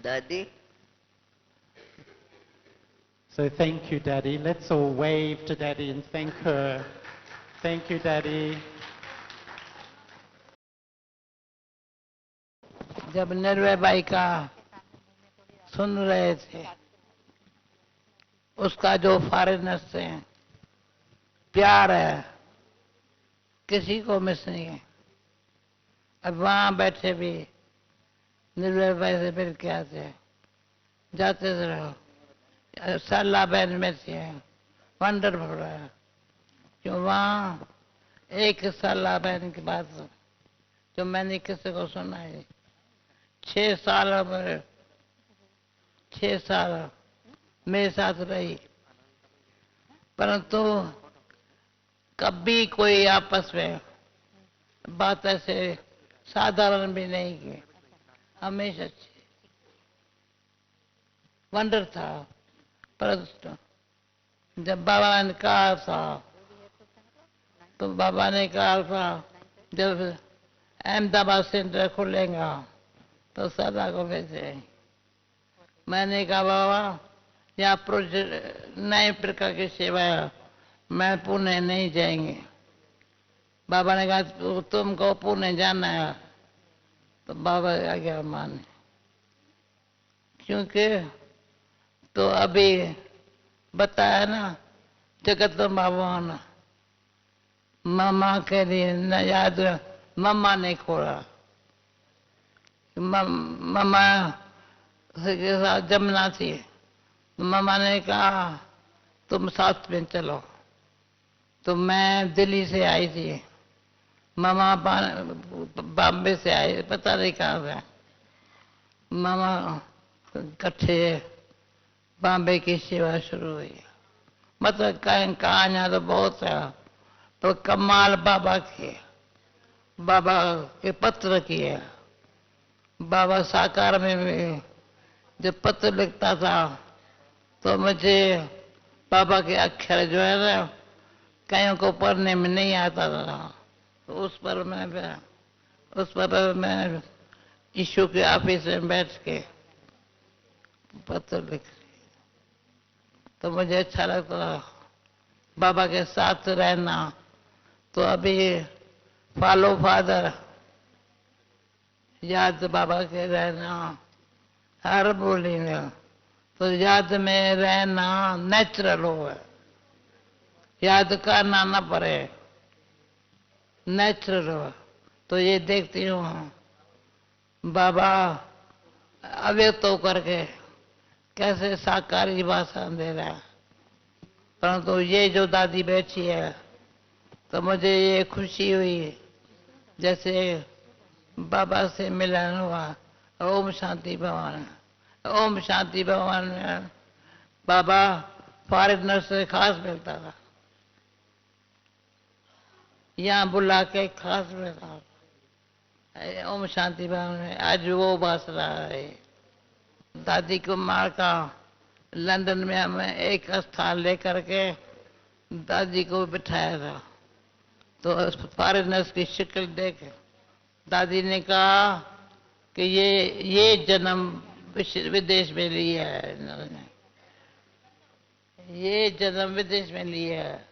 दादी, So thank you, Daddy. Let's all wave to Daddy and thank her. Thank you, Daddy. जब निर्भय बाई का सुन रहे थे, उसका जो फॉरेनर्स से प्यार है, किसी को मिस नहीं है। अब वहां बैठे भी निर्भय बाई से मिल के आते, जाते रहो। साला बहन में से वंडरफुल है, क्यों वहाँ एक साला बहन की बात जो मैंने किसी को सुना है, 6 साल मेरे साथ रही, परंतु कभी कोई आपस में बात ऐसे साधारण भी नहीं की, हमेशा वंडर था। परंतु जब बाबा ने कहा था, तो बाबा ने कहा था जब अहमदाबाद सेंटर खुलेगा तो सदा को भेजे। मैंने कहा बाबा यहाँ प्रोजेक्ट नए प्रकार की सेवा है, मैं पुणे नहीं जाएंगे। बाबा ने कहा तुमको पुणे जाना है, तो बाबा आज्ञा माने, क्योंकि तो अभी बताया ना जगत भगवान मामा के लिए न याद, मम्मा ने खोला। मम्मा के साथ जमुना थी, मम्मा ने कहा तुम साथ में चलो, तो मैं दिल्ली से आई थी, मामा बॉम्बे से आए, पता नहीं कहाँ से। मामा इकट्ठे बॉम्बे की सेवा शुरू हुई। मतलब कहानियां तो बहुत है, तो कमाल बाबा की, बाबा के पत्र की है। बाबा साकार में भी जब पत्र लिखता था तो मुझे बाबा के अक्षर जो है ना कईयों को पढ़ने में नहीं आता था, तो उस पर मैं ईशु के ऑफिस में बैठ के पत्र लिख, तो मुझे अच्छा लगता था बाबा के साथ रहना। तो अभी फॉलो फादर याद बाबा के रहना हर बोली में, तो याद में रहना नेचुरल हो, याद करना ना पड़े, नेचुरल हो। तो ये देखती हूँ बाबा अव्यक्त होकर के कैसे साकारी भाषा दे रहा है। परंतु ये जो दादी बैठी है, तो मुझे ये खुशी हुई जैसे बाबा से मिलन हुआ। ओम शांति भवन, ओम शांति भवन में बाबा फॉरेनर से खास मिलता था, यहाँ बुला के खास मिलता था। ओम शांति भवन में आज वो बस रहा है। दादी को मार का लंदन में हमें एक स्थान लेकर के दादी को बिठाया था, तो फॉरेनर्स की शक्ल देख दादी ने कहा कि ये जन्म विदेश में लिया है इन्होंने, ये जन्म विदेश में लिया है,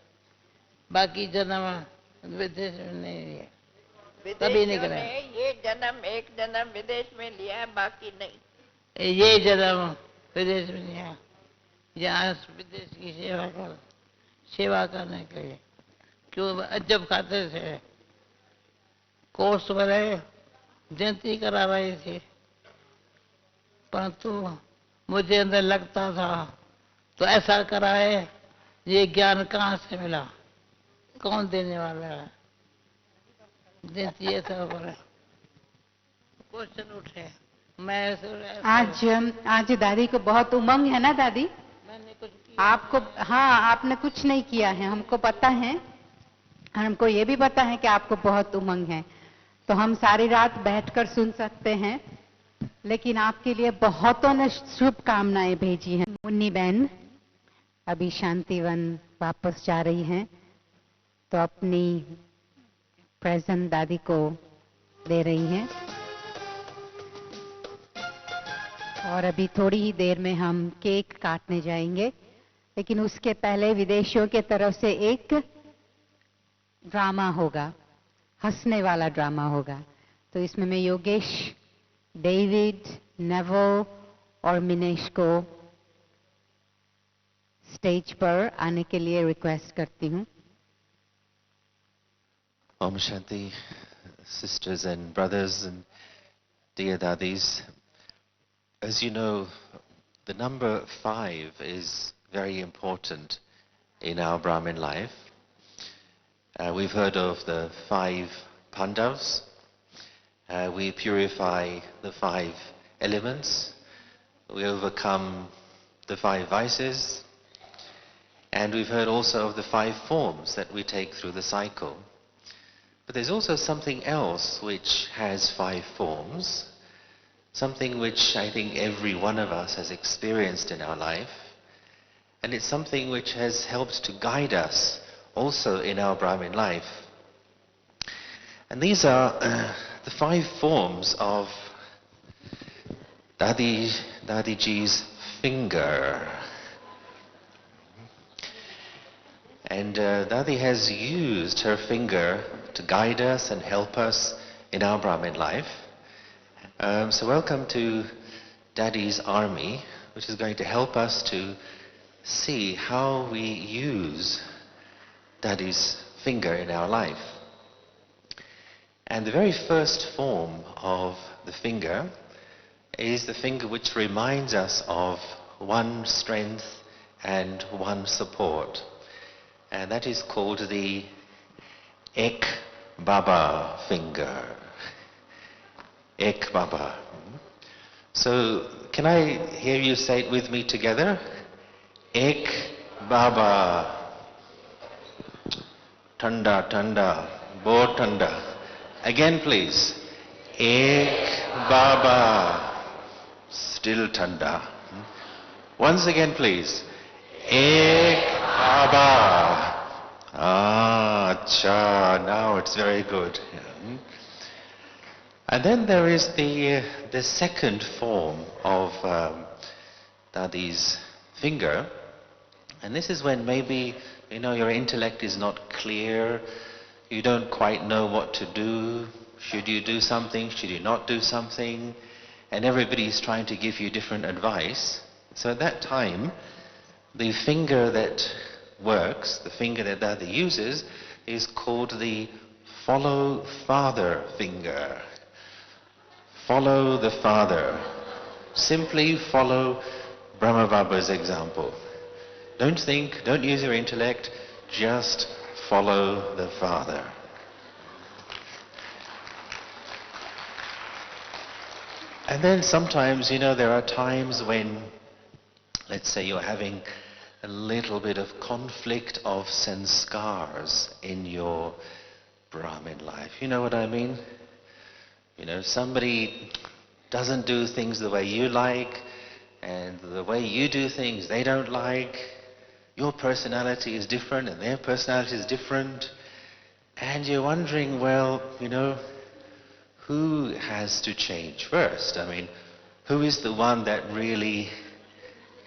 बाकी जन्म विदेश में नहीं लिया। तभी नहीं विदेशियों ने ये जन्म एक जन्म विदेश में लिया है, बाकी नहीं। ये जन्म विदेश में लिया, यहाँ विदेश की सेवा करने के लिए। क्यों अजब खाते थे, कोर्स वाले जयंती करा रही थी, परंतु मुझे अंदर लगता था तो ऐसा कराए, ये ज्ञान कहाँ से मिला, कौन देने वाला है। जयंती ऐसा बोले, क्वेश्चन उठे। मैं आज दादी को बहुत उमंग है ना दादी? मैंने कुछ किया? आपको, हाँ, आपने कुछ नहीं किया है, हमको पता है, हमको ये भी पता है कि आपको बहुत उमंग है, तो हम सारी रात बैठकर सुन सकते हैं, लेकिन आपके लिए बहुतों ने शुभकामनाएं भेजी हैं। मुन्नी बहन अभी शांतिवन वापस जा रही हैं, तो अपनी प्रेजेंट दादी को दे रही हैं, और अभी थोड़ी ही देर में हम केक काटने जाएंगे, लेकिन उसके पहले विदेशियों के तरफ से एक ड्रामा होगा, हंसने वाला ड्रामा होगा। तो इसमें मैं योगेश, डेविड, नेवल और मिनेश को स्टेज पर आने के लिए रिक्वेस्ट करती हूँ। Om Shanti, sisters and brothers and dear daddies. As you know, the number 5 is very important in our Brahmin life. We've heard of the 5 Pandavas. We purify the 5 elements. We overcome the 5 vices. And we've heard also of the 5 forms that we take through the cycle. But there's also something else which has 5 forms, something which I think every one of us has experienced in our life, and it's something which has helped to guide us also in our Brahmin life. And these are the 5 forms of Dadiji's finger. And Dadi has used her finger to guide us and help us in our Brahmin life. So welcome to Daddy's army, which is going to help us to see how we use Daddy's finger in our life. And the very first form of the finger is the finger which reminds us of one strength and one support. And that is called the Ek Baba finger. Ek Baba. So, can I hear you say it with me together? Ek Baba. Tanda, tanda, bo tanda. Again, please. Ek Baba. Still tanda. Once again, please. Ek Baba. Ah, acha. Now it's very good. And then there is the second form of Dadi's finger, and this is when maybe your intellect is not clear, you don't quite know what to do. Should you do something? Should you not do something? And everybody is trying to give you different advice. So at that time, the finger that works, the finger that Dadi uses, is called the Follow Father finger. Follow the Father. Simply follow Brahma Baba's example. Don't think, don't use your intellect, just follow the Father. And then sometimes, there are times when, let's say you're having a little bit of conflict of sanskars in your Brahmin life. You know what I mean? Somebody doesn't do things the way you like, and the way you do things they don't like. Your personality is different and their personality is different. And you're wondering, well, who has to change first? I mean, who is the one that really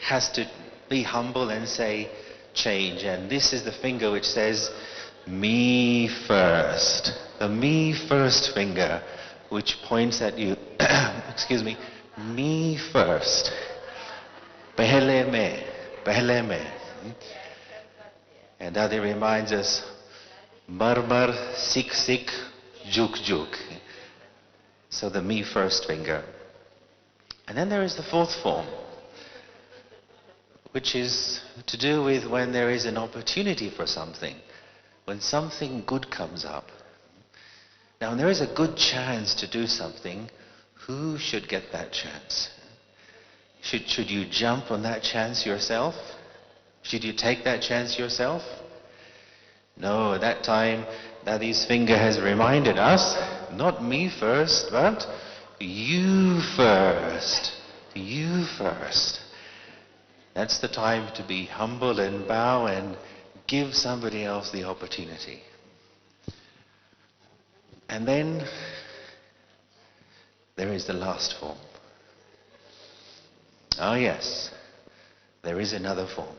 has to be humble and say, change? And this is the finger which says, me first. The me first finger, which points at you, excuse me, Me first. Pehle mein. Pehle mein. And Dadi reminds us, mar mar, sik sik, juk juk. So the me first finger. And then there is the fourth form, which is to do with when there is an opportunity for something, when something good comes up. Now, when there is a good chance to do something, who should get that chance? Should you jump on that chance yourself? Should you take that chance yourself? No, at that time, Daddy's finger has reminded us, not me first, but you first. You first. That's the time to be humble and bow and give somebody else the opportunity. And then there is the last form. Oh yes, there is another form.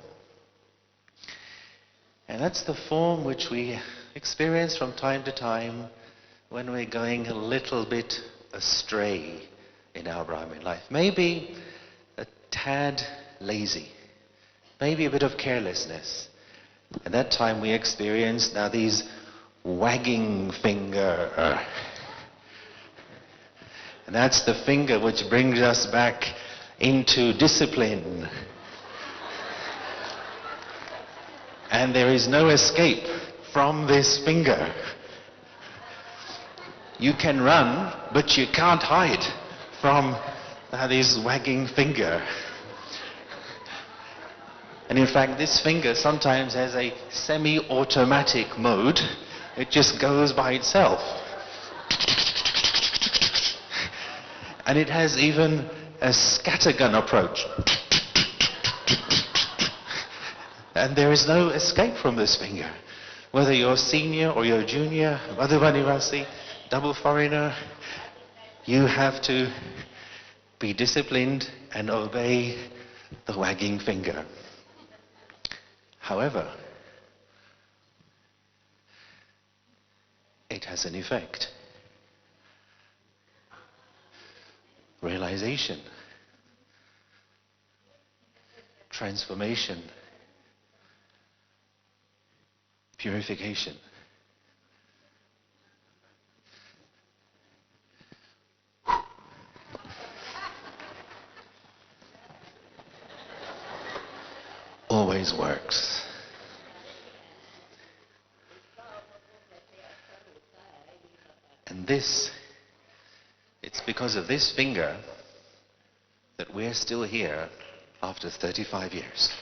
And that's the form which we experience from time to time when we're going a little bit astray in our Brahmin life. Maybe a tad lazy, maybe a bit of carelessness. At that time we experience now these wagging finger. And that's the finger which brings us back into discipline. And there is no escape from this finger. You can run, but you can't hide from this wagging finger. And in fact, this finger sometimes has a semi-automatic mode. It just goes by itself. And it has even a scattergun approach. And there is no escape from this finger. Whether you're senior or you're junior, Madhubanivasi, double foreigner, you have to be disciplined and obey the wagging finger. However, it has an effect. Realization, transformation, purification. Always works. And it's because of this finger that we're still here after 35 years.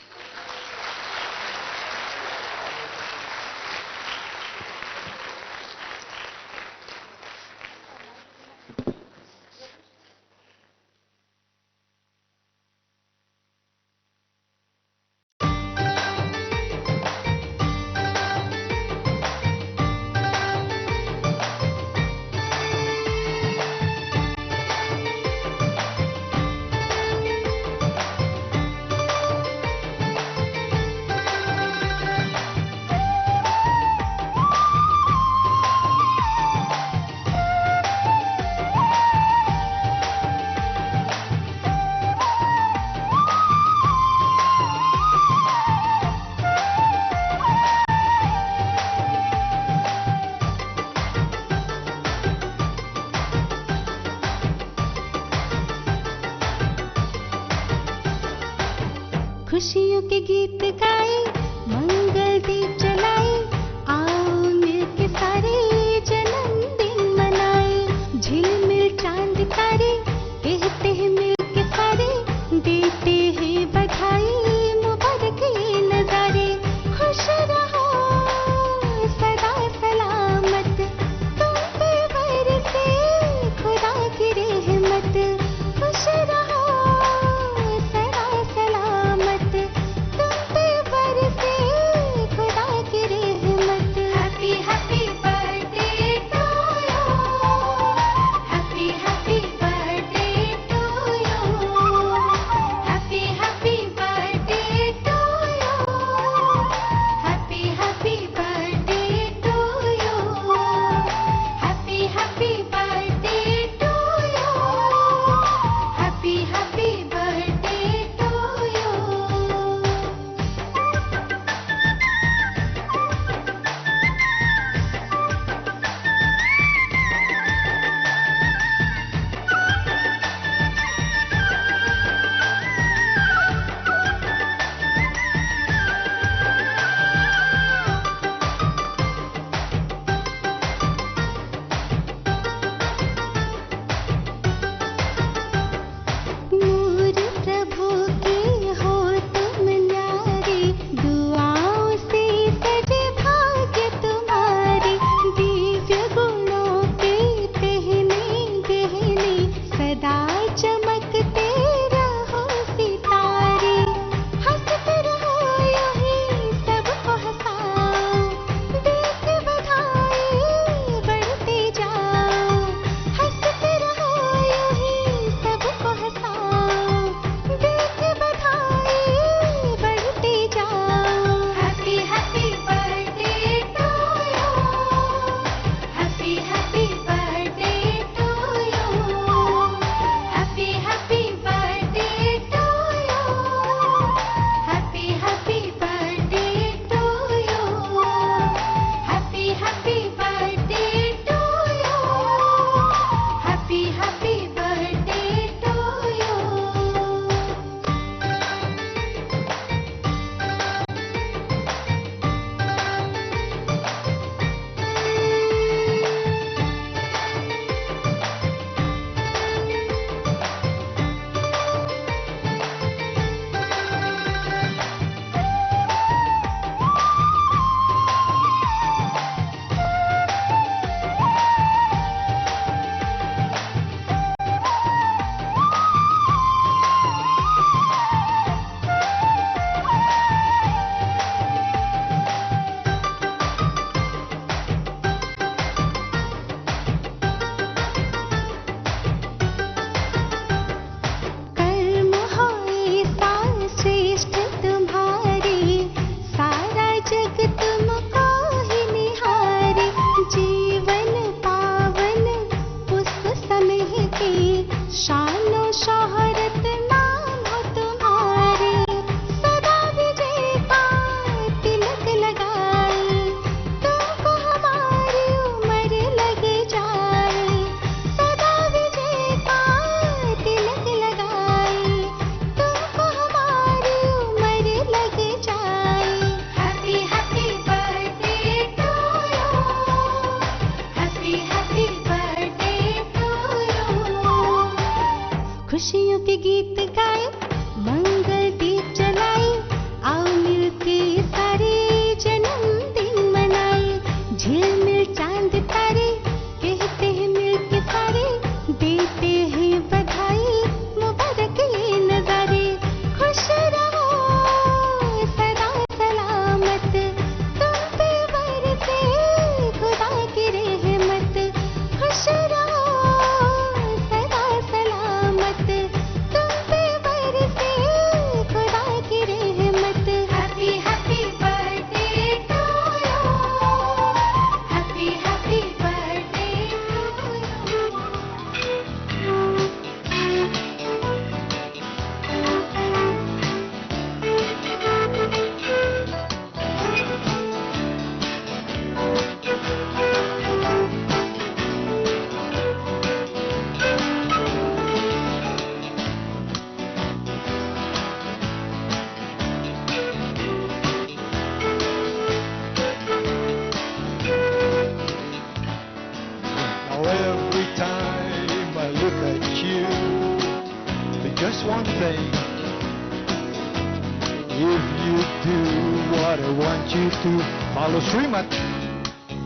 you to follow Srimat.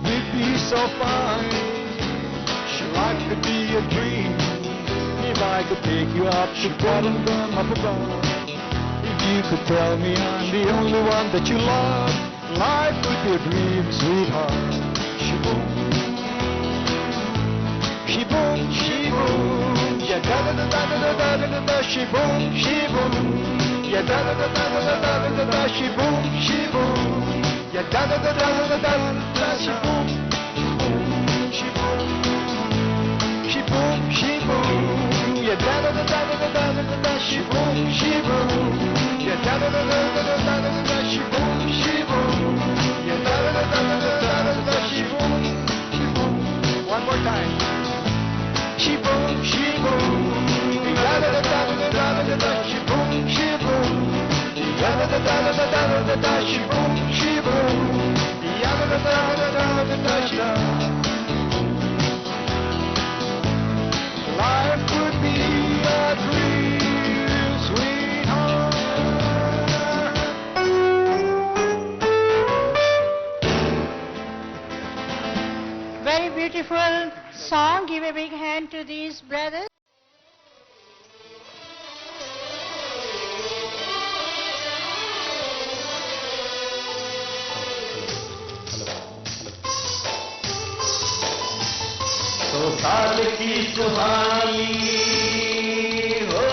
We'd be so fine. Sure, life could be a dream if I could pick you up to bottom up above. If you could tell me I'm the only one that you love, life would be a dream, sweetheart. Shaboom, shaboom, shaboom, yeah, da da da da da da da da da, shaboom, shaboom, yeah, da da da da da da da da da, shaboom, shaboom, yeah, da da da da da da da, shaboom, shaboom, shaboom, shaboom, yeah, da da da da da da da da, shaboom, shaboom, yeah, da da da da da da da da, shaboom, shaboom, yeah, da da da da da da da, shaboom, shaboom. One more time. Shaboom, shaboom, da da da da da da da da, shaboom, shaboom, da da da da da da da da, shaboom, shaboom, da da da da da da da, shaboom. Life could be a dream, sweetheart. Very beautiful song. Give a big hand to these brothers. तो साल की सुहानी हो,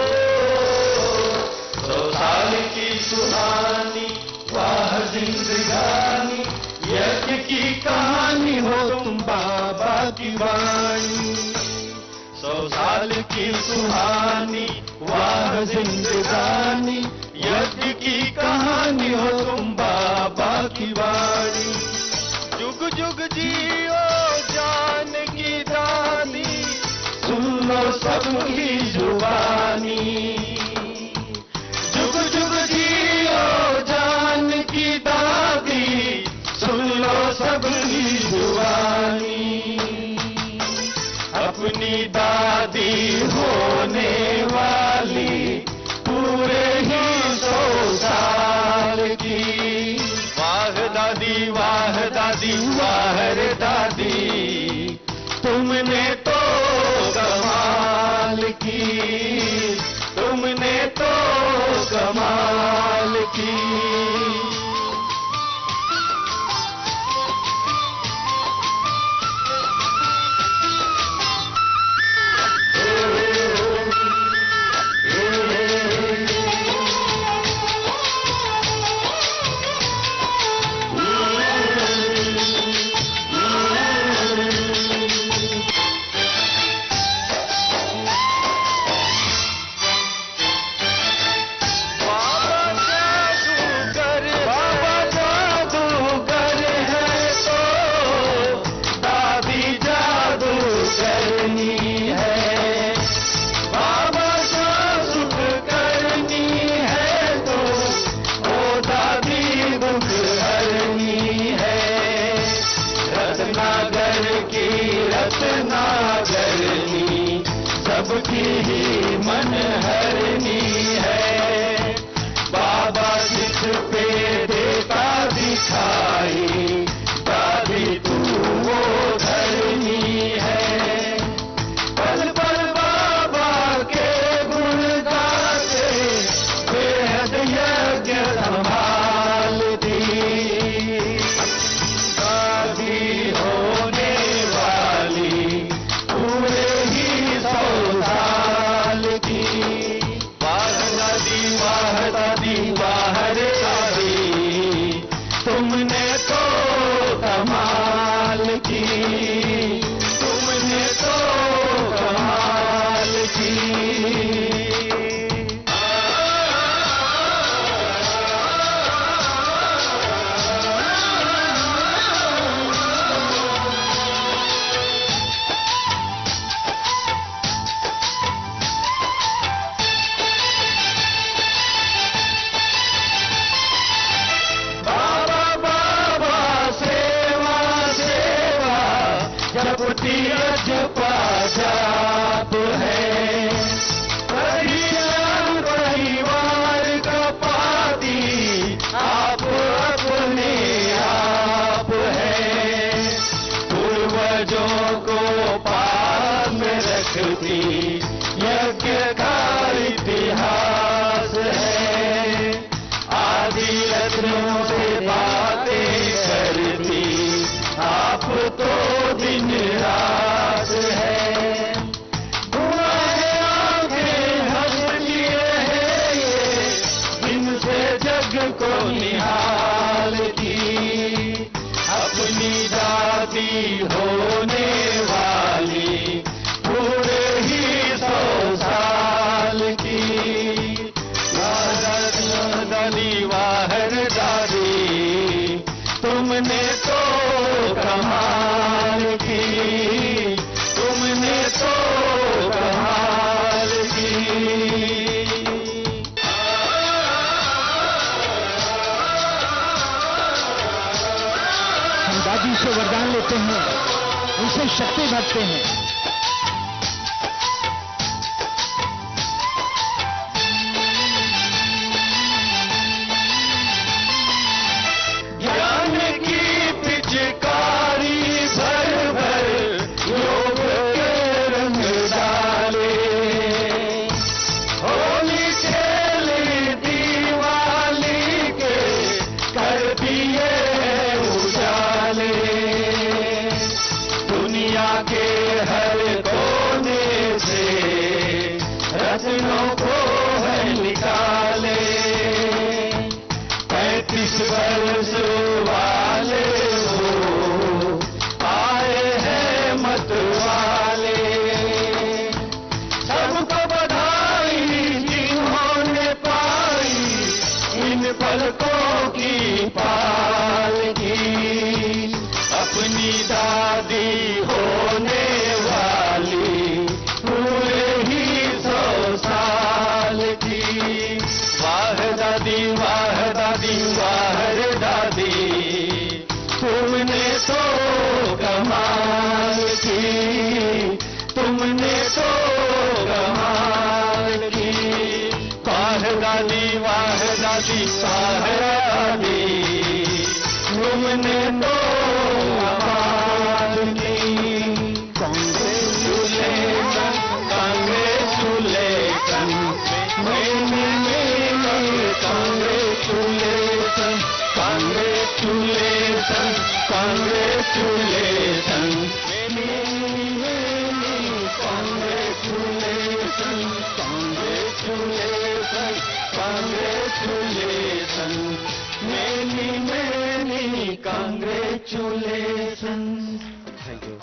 तो साल की सुहानी, वाह जिंदगानी, यज्ञ की कहानी हो तुम बाबा की वाणी। 100 साल की सुहानी, वाह जिंदगानी, यज्ञ की कहानी हो तुम बाबा की वाणी। जुग जुग जियो जान की दादी, सुन लो सबकी जुबानी। जुग जुग जियो जान की दादी, सुन लो सबकी जुबानी। अपनी दादी होने वाली पूरे ही 100 साल की। वाह दादी, वाह दादी, वाह रे दादी, तुमने तो कमाल की, तुमने तो कमाल की। सबकी ही मन हरनी है। बाबा जिस पे देता दिखाई, दादी तू वो धरनी है। पल पल बाबा के गुण गाते, बेहद यज्ञ संभालती। दादी होने वाली पूरे ही 100 साल की। वाह दादी, वाह रे दादी, तुमने तो कमाल की, तुमने तो कमाल की। बाबा बाबा सेवा सेवा, दादी होने वाली पूरे ही 100 साल की। दादी वाहर दादी तुमने तो कमाल की, तुमने तो कमाल की। हम दादी से वरदान लेते हैं, उनसे शक्ति भरते हैं। ज्ञान की पिचकारी भर भर योग के रंग डाले, होली खेली दीवाली के कर दिए उजाले। दुनिया के हर कोने से रत्नों को है निकाले। 35 वर्ष वाले वो आए हैं मत वाले। सबको बधाई जिन्होंने पाई इन पलकों की पालकी। अपनी दादी होने वाली पूरे ही 100 साल की। वाह दादी वाह दादी वाह रे दादी तुमने तो कमाल की, तुमने तो कमाल की। वाह दादी वाह दादी वाह दादी तुमने तो कमाल की। Congratulation congratulation congratulation congratulation congratulation congratulation congratulation congratulation many many congratulation. Thank you.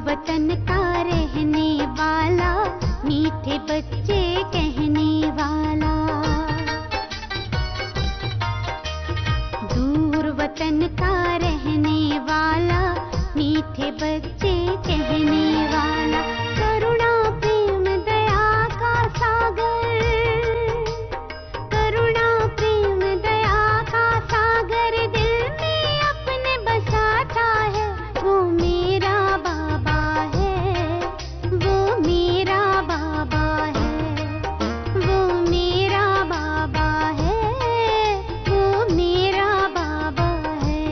वतन का रहने वाला, मीठे बच्चे कहने वाला। दूर वतन का रहने वाला, मीठे बच्चे कहने वाला। करुणा प्रेम दया का सागर, करुणा प्रेम दया का सागर दिल में अपने बसाता है। वो मेरा बाबा है, वो मेरा बाबा है, वो मेरा बाबा है, वो मेरा बाबा है।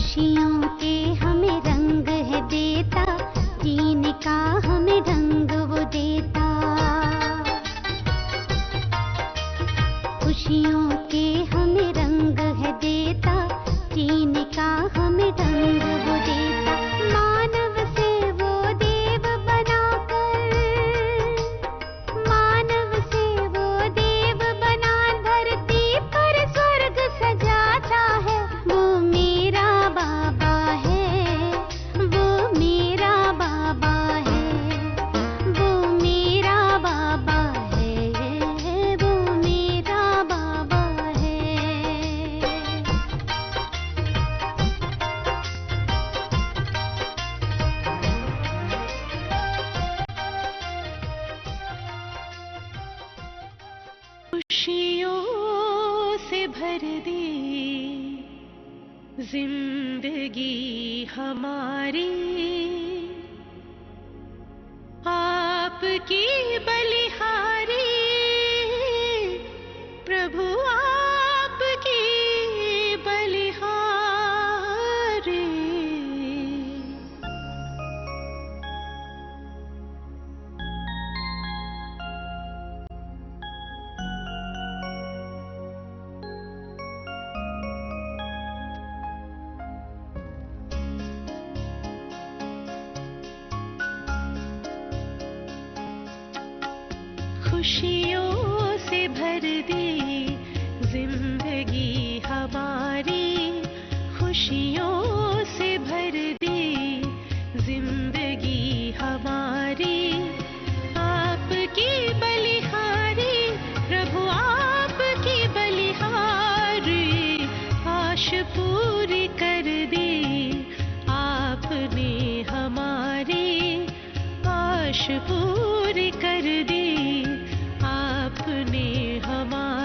खुशियों के हमें रंग है देता, जीने का हमें ढंग वो देता। खुशियों के हमें रंग है देता, जीने का हमें ढंग वो देता। मानव से वो देव बनाकर, मानव से वो देव बना धरती पर स्वर्ग सजाता है। वो मेरा बाबा है, वो मेरा बाबा है, वो मेरा बाबा है, वो मेरा बाबा है। खुशियों से भर दे जिंदगी हमारी, आपकी बलिहारी प्रभु, आपकी बलिहारी। खुशियों से भर दे जिंदगी हमारी, खुशियों से भर दे जिंदगी हमारी, आपकी बलिहारी प्रभु, आपकी बलिहारी। आश पूरी कर दी आपने हमारी, आश पूरी कर दी आपने हमारी।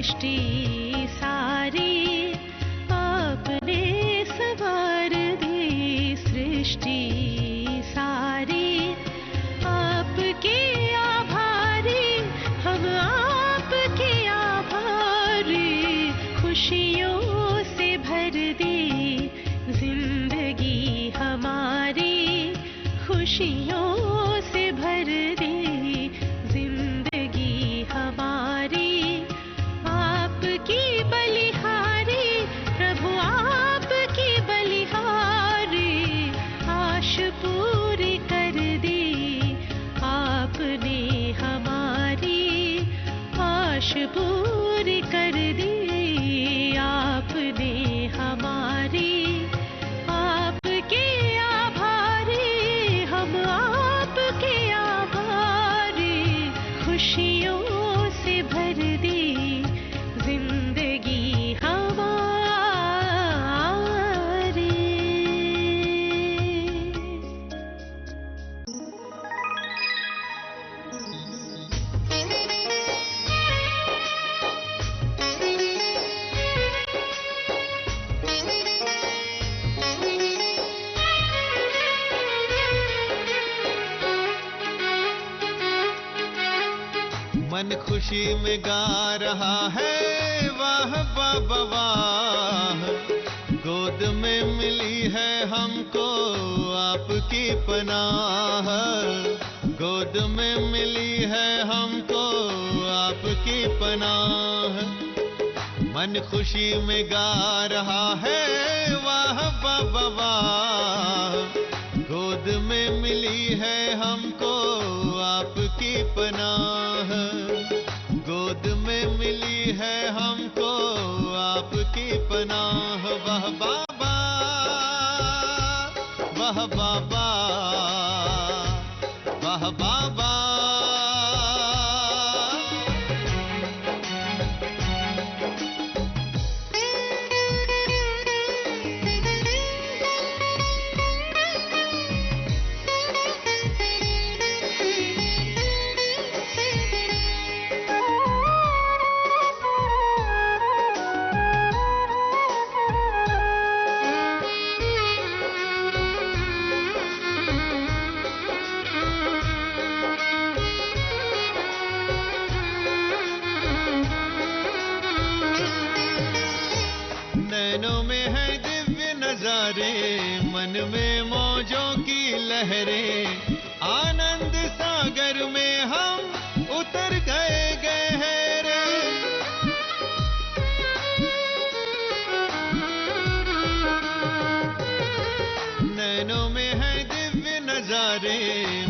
सृष्टि सारी आपने संवार दी सृष्टि सारी आपके आभारी हम आपके आभारी खुशियों से भर दी जिंदगी हमारी खुशियों से भर दी जिंदगी हमारी आपकी बलिहारी प्रभु आपकी बलिहारी आश पूरी कर दी आपने हमारी आश पूरी कर दी आपने हमारी आपके आभारी हम आपके आभारी खुशियों से भर दी जिंदगी हमारी मन खुशी में गा रहा है वाह बाबा वाह गोद में मिली है हमको आपकी पनाह गोद में मिली है हमको आपकी पनाह मन खुशी में गा रहा है वाह बाबा वाह गोद में मिली है हमको आपकी पनाह गोद में मिली है हमको आपकी पनाह वाह बाबा वाह बाबा वाह बाबा नैनों में है दिव्य नजारे मन में मौजों की लहरें आनंद सागर में हम उतर गए गहरे नैनों में है दिव्य नजारे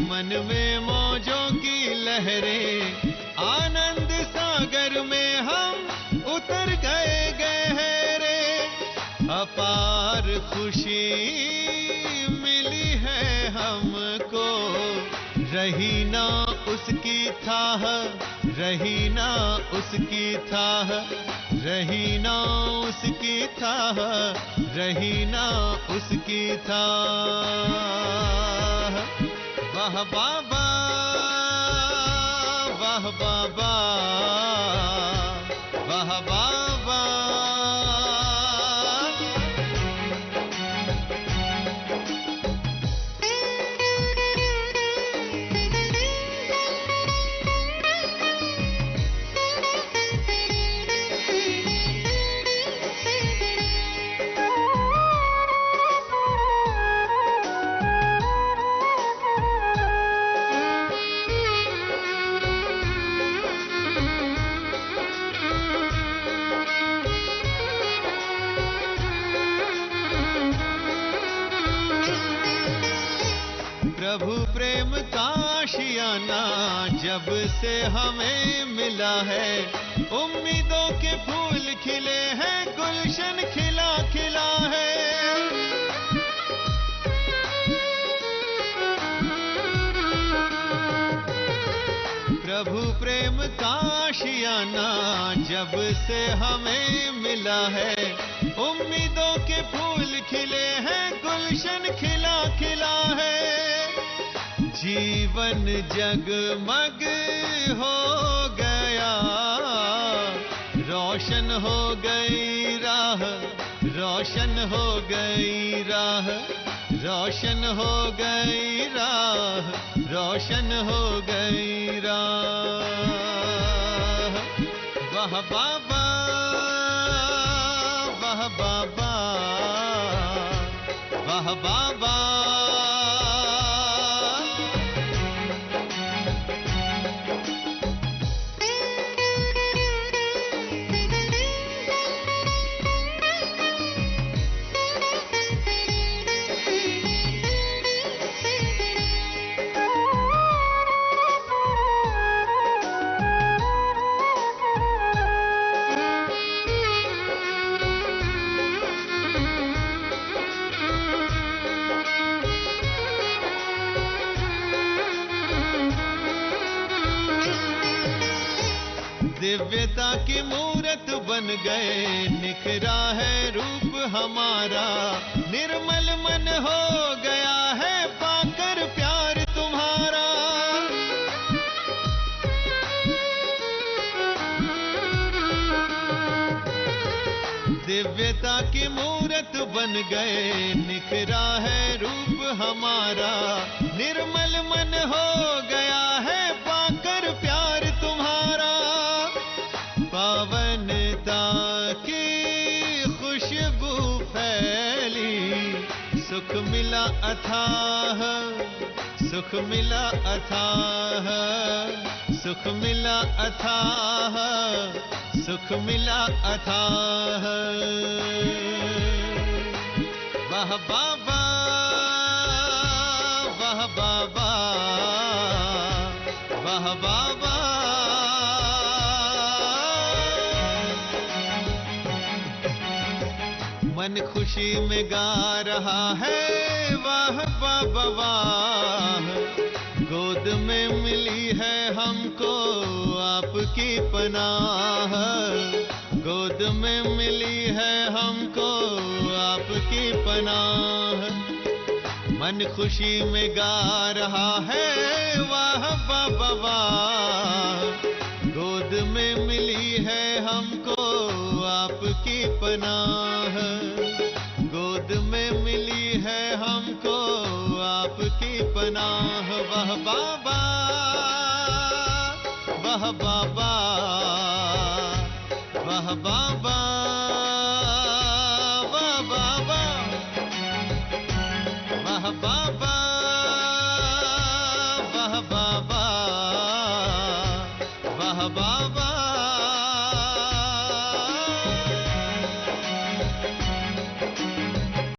मन में मौजों की लहरें आनंद सागर में हम उतर गए गहरे अपार खुशी मिली है हमको रही ना उसकी थाह रही ना उसकी थाह रही ना उसकी थाह रही ना उसकी थाह वाह बाबा वाह बाबा वाह बाबा प्रभु प्रेम का आशियाना जब से हमें मिला है उम्मीदों के फूल खिले हैं गुलशन खिला खिला है प्रभु प्रेम का आशियाना जब से हमें मिला है उम्मीदों के फूल खिले हैं गुलशन खिला खिला है जीवन जगमग हो गया हो गई राह, रोशन हो गई राह, रोशन हो गई राह, रोशन हो गई राह। वाह बाबा, वाह बाबा, वाह बाबा। दिव्यता की मूरत बन गए, निखरा है रूप हमारा, निर्मल मन हो गया है पाकर प्यार तुम्हारा। दिव्यता की मूरत बन गए, निखरा है रूप हमारा, निर्मल मन हो गया है पाकर प्यार तुम्हारा। पावनता की खुशबू फैली, सुख मिला अथाह, सुख मिला अथाह, सुख मिला अथाह, सुख मिला अथाह। वाह बाबा, वाह बाबा, वाह बाबा। मन खुशी में गा रहा है वाह बाबा वाह, गोद में मिली है हमको आपकी पनाह, गोद में मिली है हमको आपकी पनाह। मन खुशी में गा रहा है वाह बाबा वाह, गोद में मिली है हमको आपकी पनाह, गोद में मिली है हमको आपकी पनाह। वाह बाबा, वाह बाबा, वाह बाबा, वाह बाबा, वाह बाबा, वाह बाबा, वाह बाबा।